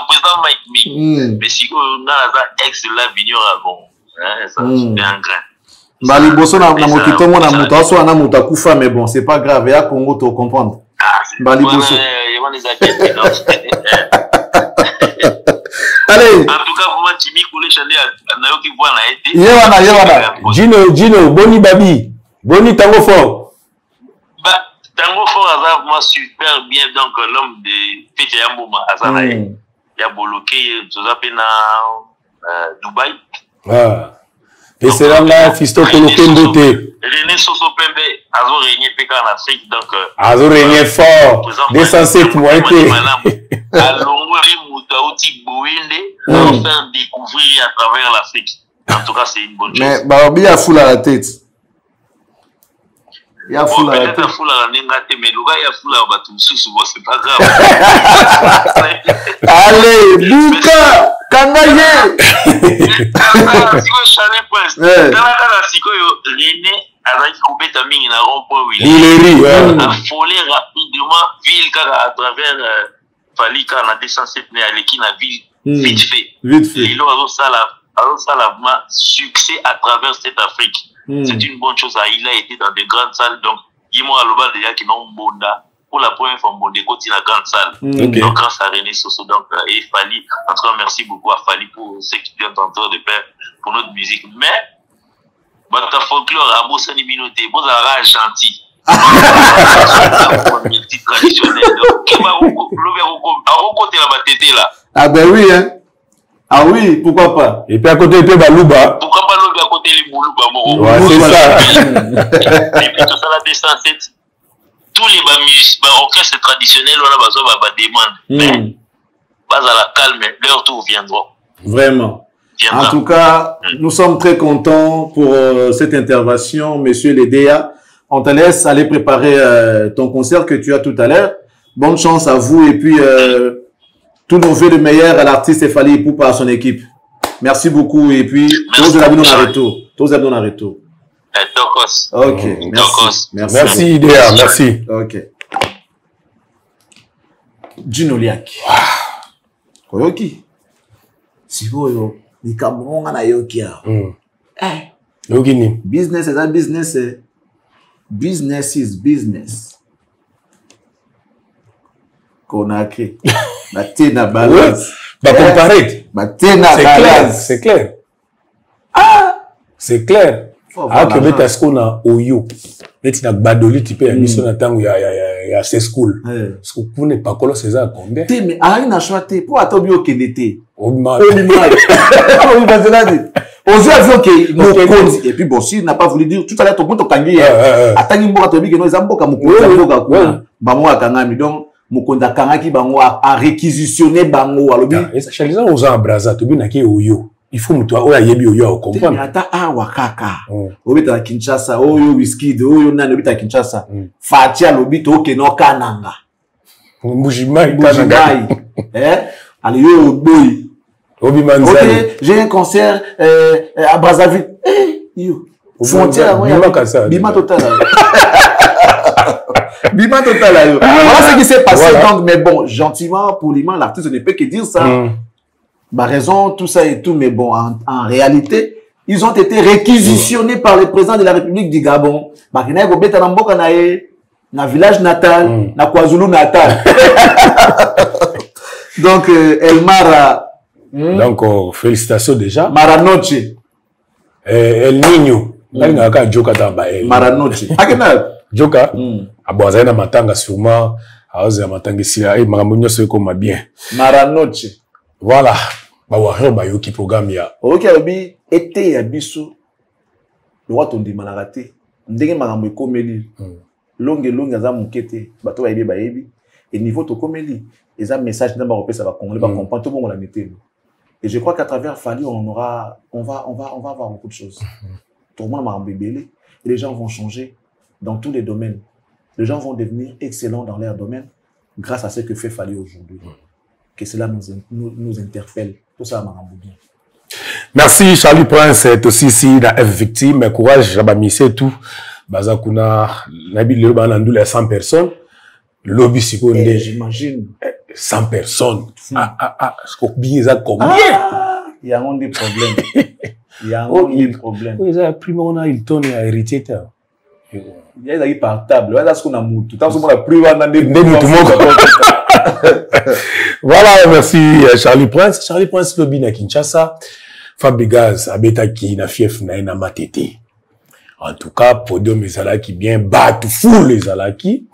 président Mike, mais si on a ex la vignora, bon, ça c'est un grain. Baliboso na mokito mo na muto aso na muto akufa, mais bon, c'est pas grave, ya Congo to comprendre. Baliboso. Allez. En tout cas, vraiment, Jimmy Koulé Chandé, qui voit la été. Yewana. Gino, Boni Babi. Boni Tango Fort. Tango Fort, vraiment super bien. Donc, l'homme de Pété Yambouma, Azanaï. Il a bloqué, tout ça, dans Dubaï. Ah. Et c'est là, Fisto Koloké Mbote. René Soso Pembe, Azo régné PK en Afrique. Donc, Azo régné fort. 207 mois. On faire découvrir à travers l'Afrique. En tout cas, c'est une bonne chose. Mais Barobi, il y a foule à la tête. Il y a foule à la tête. Mais il y a foule à la tête. C'est pas grave. Allez, Bouka, Kangaye. Affolé rapidement, ville à travers Falika, on a 207 mais à l'équipe, la ville, vite fait. Et là, on a succès à travers cette Afrique. C'est une bonne chose. Il a été dans des grandes salles. Donc, il y a un déjà qui n'ont bonda. Pour la première fois, on côté la grande salle. Donc, grâce à René Soso, donc, et Fali. En tout cas, merci beaucoup à Fali pour ce qu'il est en train de faire pour notre musique. Mais, votre folklore, à Bossani Minoté, vous avez gentil. Traditionnel. Ah ben oui, hein. Ah oui, pourquoi pas. Et puis à côté, il peut Balouba. Pourquoi pas l'autre à côté les Balouba? Ouais, c'est ça. Et puis tout ça, la distance, tous les orchestres traditionnels, on a besoin de demande. Mais, pas à la calme, leur tour viendra. Vraiment. viendra. En tout cas, nous sommes très contents pour cette intervention, monsieur Ledea. On te laisse aller préparer ton concert que tu as tout à l'heure. Bonne chance à vous et puis tout nos vœux le meilleur à l'artiste Fally Ipupa à son équipe. Merci beaucoup et puis tous les retour. Ok, merci Idea, merci. Ok. Gino Liak. Koyoki. Siboyo, ni kamonga na yoki ya. Yoki ni. Business is a business. Business is business. Konake. Bate na balance. Bah comparer. Bate na balance. C'est clair. C'est clair. Ah que beta qu'on a oyo. Beti na badoli type ya mission na tango ya ces school. Parce que pour ne pas coller ces combien. Te mais ari na choité pour atobi okenete. Obima. On va dire dit. On dit que Mokondi et puis bon si n'a pas voulu dire tout à l'heure ton compte kangi. Atangi mboka tobi que no ezamboka Mokondi mboka quoi. Bango akangami donc Mokonda kangaki bango a réquisitionné bango alobi. Et ça chalisa aux embrasa tobi na ki oyo. Il faut mutua oya yebi oyo au comprendre. Mais ata wakaka. Obita na Kinshasa, oyo Wizkid, oyo nani obita Kinshasa. Fatia lobito keno kananga. Mbujimai. Allez yo boy. Obi Manzali. Ok, j'ai un concert à Brazzaville. Yo. Frontière Bima total. Bima total. Voilà ce qui s'est passé donc mais bon, gentiment, poliment, l'artiste ne peut que dire ça. Bah raison, tout ça et tout, mais bon, en réalité, ils ont été réquisitionnés par le président de la République du Gabon. Bah, na village natal, na KwaZulu Natal. Donc, Elmara. Donc, félicitations déjà. Maranoche. El Niño. Maranoche. Joka. Aboazana matanga sûrement. Aoza matanga sila. Maramunyo se comme bien. Maranoche. Voilà. Bawaryo bayoki programme ya. Ok, abi été ya biso. Le roi tondi malaraté. Ndenge marambo komeli. Longue za mukete. Bato ba yebi ba yebi. Et niveau to komeli. Et ça message dans ba repesa ba congolais ba comprendre tout bon la météo. Et je crois qu'à travers Fally on va avoir beaucoup de choses. Tout le monde marambo belé et les gens vont changer dans tous les domaines. Les gens vont devenir excellents dans leur domaine grâce à ce que fait Fally aujourd'hui. Que cela nous interpelle. Tout ça m'a rendu bien. Merci Charlie Prince, c'est aussi ici la F victime, courage, j'abamisais tout. Bazakuna, nabi le banandou les 100 personnes. Lobby seconde. J'imagine. 100 personnes. Combien ça combien? Il y a des problèmes. Il y a des problèmes. Oui, ça plus on a il tourne à héritier. Il y a des portables. Il y a ce qu'on a moutou. Tant que on a plus Voilà, merci Charlie Prince. Charlie Prince lobby na Kinshasa. Fabigaz abetaki na fief na matete. En tout cas, podium ezalaki bien battu full ezalaki.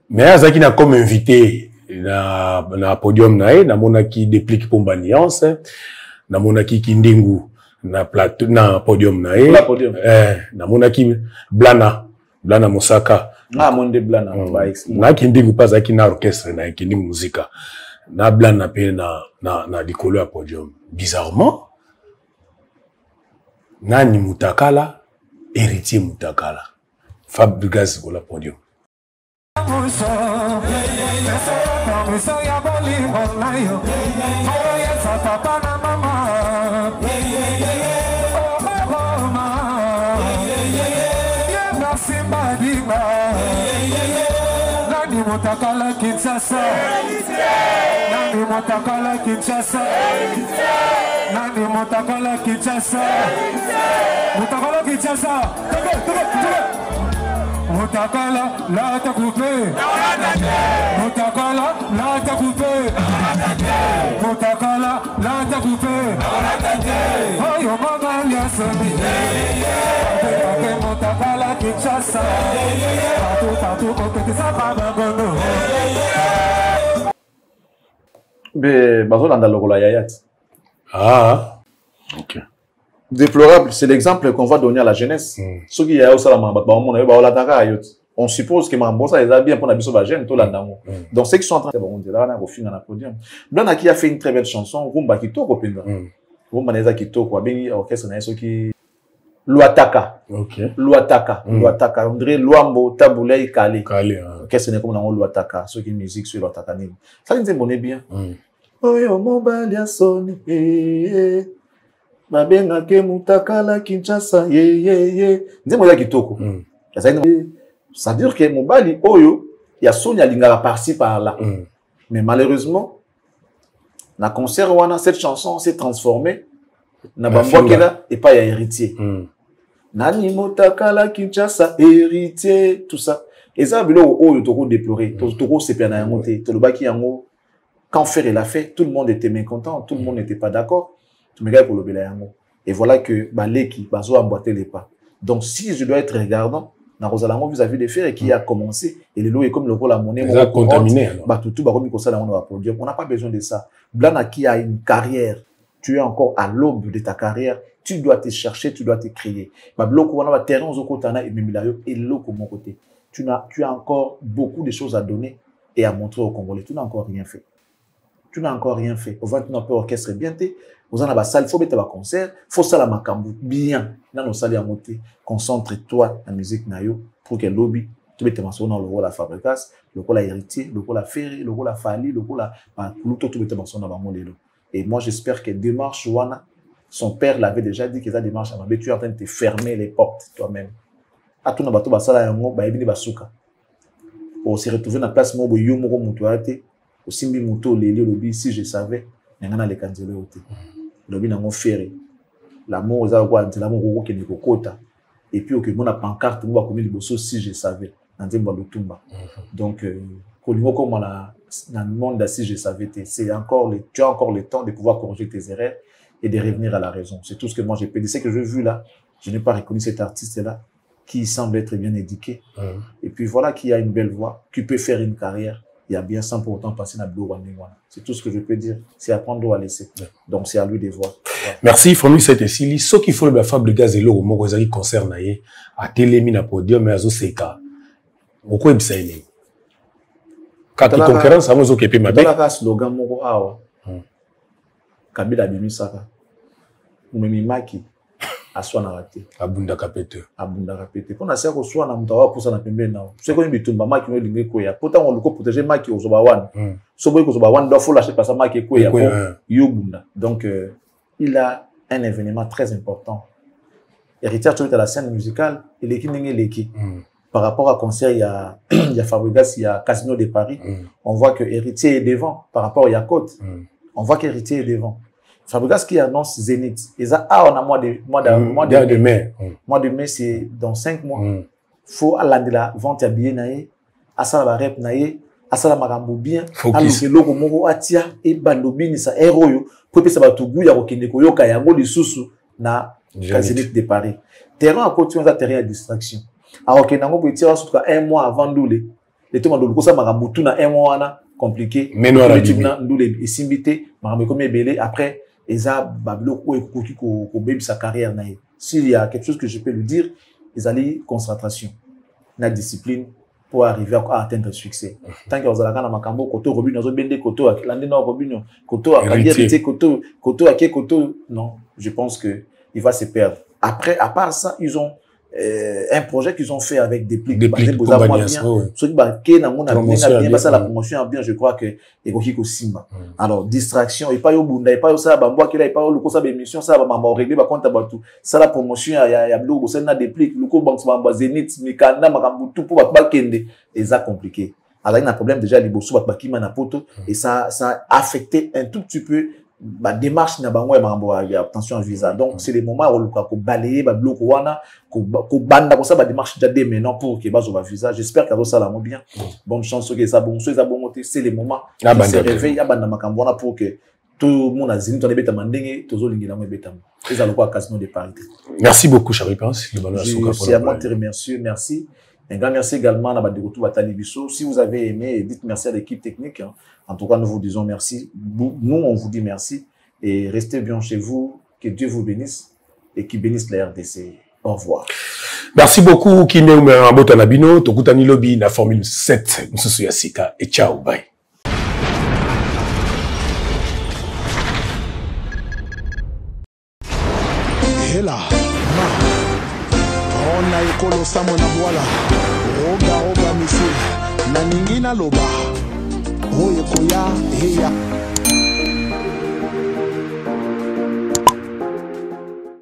Mais azaki na comme invité na podium na monaki déplique pomba nuance. Na monaki Kindingu na plateau na podium na monaki Blana Mosaka. Monde Blana. Na Kindingu pas aki na orchestre na Kindingu musica. Na Blana pe na dikolo ya podium. Bizarrement, Nani Mutakala, héritier Mutakala. Fabregas pour la podium. Nani Mutakala Kinshasa. Nani Mutakala Kinshasa. Nani Mutakala Kinshasa. Mutakala Kinshasa. Mutakala la ta coupé. Mutakala la ta coupé. Mutakala la ta coupé. Oh yo mama ya semi. Mutakala Kinshasa. Tatu kote sapa bagono. Mais bazolanda lokola yayat. Ah. OK. Déplorable, c'est l'exemple qu'on va donner à la jeunesse. Ceux qui y a aussi la on suppose que Mambosa est bien pour la biso bagène tout l'andango. Donc ceux qui sont en train de on dira na au fin na podium. Blana qui a fait une très belle chanson Rumba Kito Kopenda. Bon maneza kitoko abengi orchestre na yeso ki Luataka. OK. Luataka, Luataka. On dirait Luambo Taboulay Kale. Kale. Orchestre n'est comme dans Luataka, ceux qui musique sur Luataka ni. Ça nous bonne bien. Oyo mobali ya soni. Mabenga ke mutakala Kinshasa. Nze moza kitoko. Ça veut dire que mobali oyo ya soni alingala par-ci par-là. Mais malheureusement na concert wana cette chanson s'est transformée na bambwakela et pas ya héritier. Nani motakala Kinshasa héritier tout ça. Et ça bilo oyo toko déplorer, toko sepia na yango te, to lobaki yango quand faire il a fait, tout le monde était mécontent, tout le monde n'était pas d'accord. Tu me regardes pour le bela yango. Et voilà que baleki bazo emboîter les pas. Donc si je dois être regardant na Rosalango vis-à-vis des faits qui a commencé et les lots est comme le rôle la monnaie on a contaminé tout ba comme ça on va produire. On n'a pas besoin de ça. Blana qui a une carrière, tu es encore à l'aube de ta carrière, tu dois te chercher, tu dois te créer. Ba bloco on a terrain aux kotana et mimilayo et loko mon côté. Tu as encore beaucoup de choses à donner et à montrer aux Congolais. Tu n'as encore rien fait. Tu n'as encore rien fait. Au 29 orchestre bien té, vous en avez salle, faut mettre un concert, faut ça la makambu bien. Dans nos salles à monter, concentre-toi la musique nayo pour que lobby tu mettes mention dans le rôle la fabricas, le rôle la héritier, le rôle la ferry, le rôle la fali, le rôle la pluto tu mettes mention dans mon lelo. Et moi j'espère que démarche wana son père l'avait déjà dit que ça démarche mais tu es en train de te fermer les portes toi-même. À tout na bato basala yango ba ebini basuka. On s'est retrouvé dans place mo boyo moko mutu ate. Osimbi muto leli lobi si je savais ngana le kanzelo ote lobi nango ferré l'amour za kwa ntela mo ko ke nikokota et puis que mona pancarte mo ba komi liboso si je savais nzemba lutumba donc kolingo comme na monde si je savais c'est encore tu as encore le temps de pouvoir corriger tes erreurs et de revenir à la raison. C'est tout ce que moi j'ai pédé. C'est que j'ai vu là, je n'ai pas reconnu cet artiste là qui semble être bien éduqué et puis voilà qui a une belle voix, qui peut faire une carrière. Il y a bien sans pour autant passer dans le c'est tout ce que je peux dire. C'est apprendre à laisser. Donc, c'est à lui de voir. Ouais. Merci, Fomi, c'était Sili. Ce qu'il faut le faire, gaz et l'eau, au moment où concerne à télémine à podium, mais à Zoseka. Pourquoi il s'est quand tu concurrence, ça m'a occupé ma belle. Dans la slogan, mon awa. Kabila bimisaka. Mumemi maki. Aswa na raté. Abunda kapete. Abunda kapete. Pour na sert au soir na mutawa pour ça na pembe na. C'est quoi une bitumba maki no lingue koya. Pourtant on le ko protéger maki au zobawan. So boy ko zobawan doit faut lâcher pas ça maki koya pour yobunda. Donc il a un événement très important. Héritier tu es à la scène musicale, il est qui par rapport à concert il y a Fabregas, il y a Casino de Paris. On voit que Héritier est devant par rapport à Yakot. On voit qu'Héritier est devant. Fabregas qui annonce Zénith. Et ça, on a mois de mai. Mois de mai, c'est dans 5 mois. Faut aller de la vente à billets naïe, à ça la rep naïe, à ça la marambo bien, à le logo moro atia et bandobini sa héros pour que ça va tout goût ya rokineko yo kayango li susu na Zénith de Paris. Terrain à côté on a terrain à distraction. Alors que nango pour tirer surtout 1 mois avant doulé. Les tout mandolo ko ça marambo tout na 1 mois na compliqué. Mais non la doulé et simbité marambo comme belé après Eza bablo ko baby sa carrière naïe. S'il y a quelque chose que je peux lui dire, ils allaient concentration, la discipline pour arriver à atteindre le succès. Tant que vous allez à Makambo, Koto, Robin, vous avez Koto, l'année nord Robin, Koto, à Kadier, Koto, à Koto, non, je pense que il va se perdre. Après, à part ça, ils ont un projet qu'ils ont fait avec des plics. La promotion bien, je crois que Simba. Alors, distraction, et pas au Bunda, et pas au Sabamba, et pas au Lokosa émission, ça va m'avoir réglé, par contre, ça la promotion, il y a Blou, ça n'a des plics, Loko Banks, Bamba, Zenith, Mikanda, Makambu, tout pour Bakende, et ça compliqué. Alors, il y a un problème déjà, Libosu, Bakima, Napoto, et ça a affecté un tout petit peu la démarche na bango ya mambo ya obtention de visa. Donc c'est les moments où on peut balayer ba bloc wana ko banda ko ça ba démarche déjà dès maintenant pour que bazo ba visa. J'espère que ça la bien. Bonne chance que ça bon c'est les moments qui se réveillent ya banda makambo wana pour que tout le monde a zini ton beta mandenge tozo lingila mo beta. Et ça le quoi Casino de Paris. Merci beaucoup Charles Prince. C'est à moi de te remercier, merci. Un grand merci également à Badegotou Batali Bisso. Si vous avez aimé, dites merci à l'équipe technique. En tout cas, nous vous disons merci. Nous, on vous dit merci. Et restez bien chez vous. Que Dieu vous bénisse et qu'il bénisse la RDC. Au revoir. Merci beaucoup. Kine Umera Nabino, Tokutani Lobby, la Formule 7. Moussou Yassika. Et ciao, bye. ona ekolo samo na bwala oga misi na ningi na loba oyo koya heya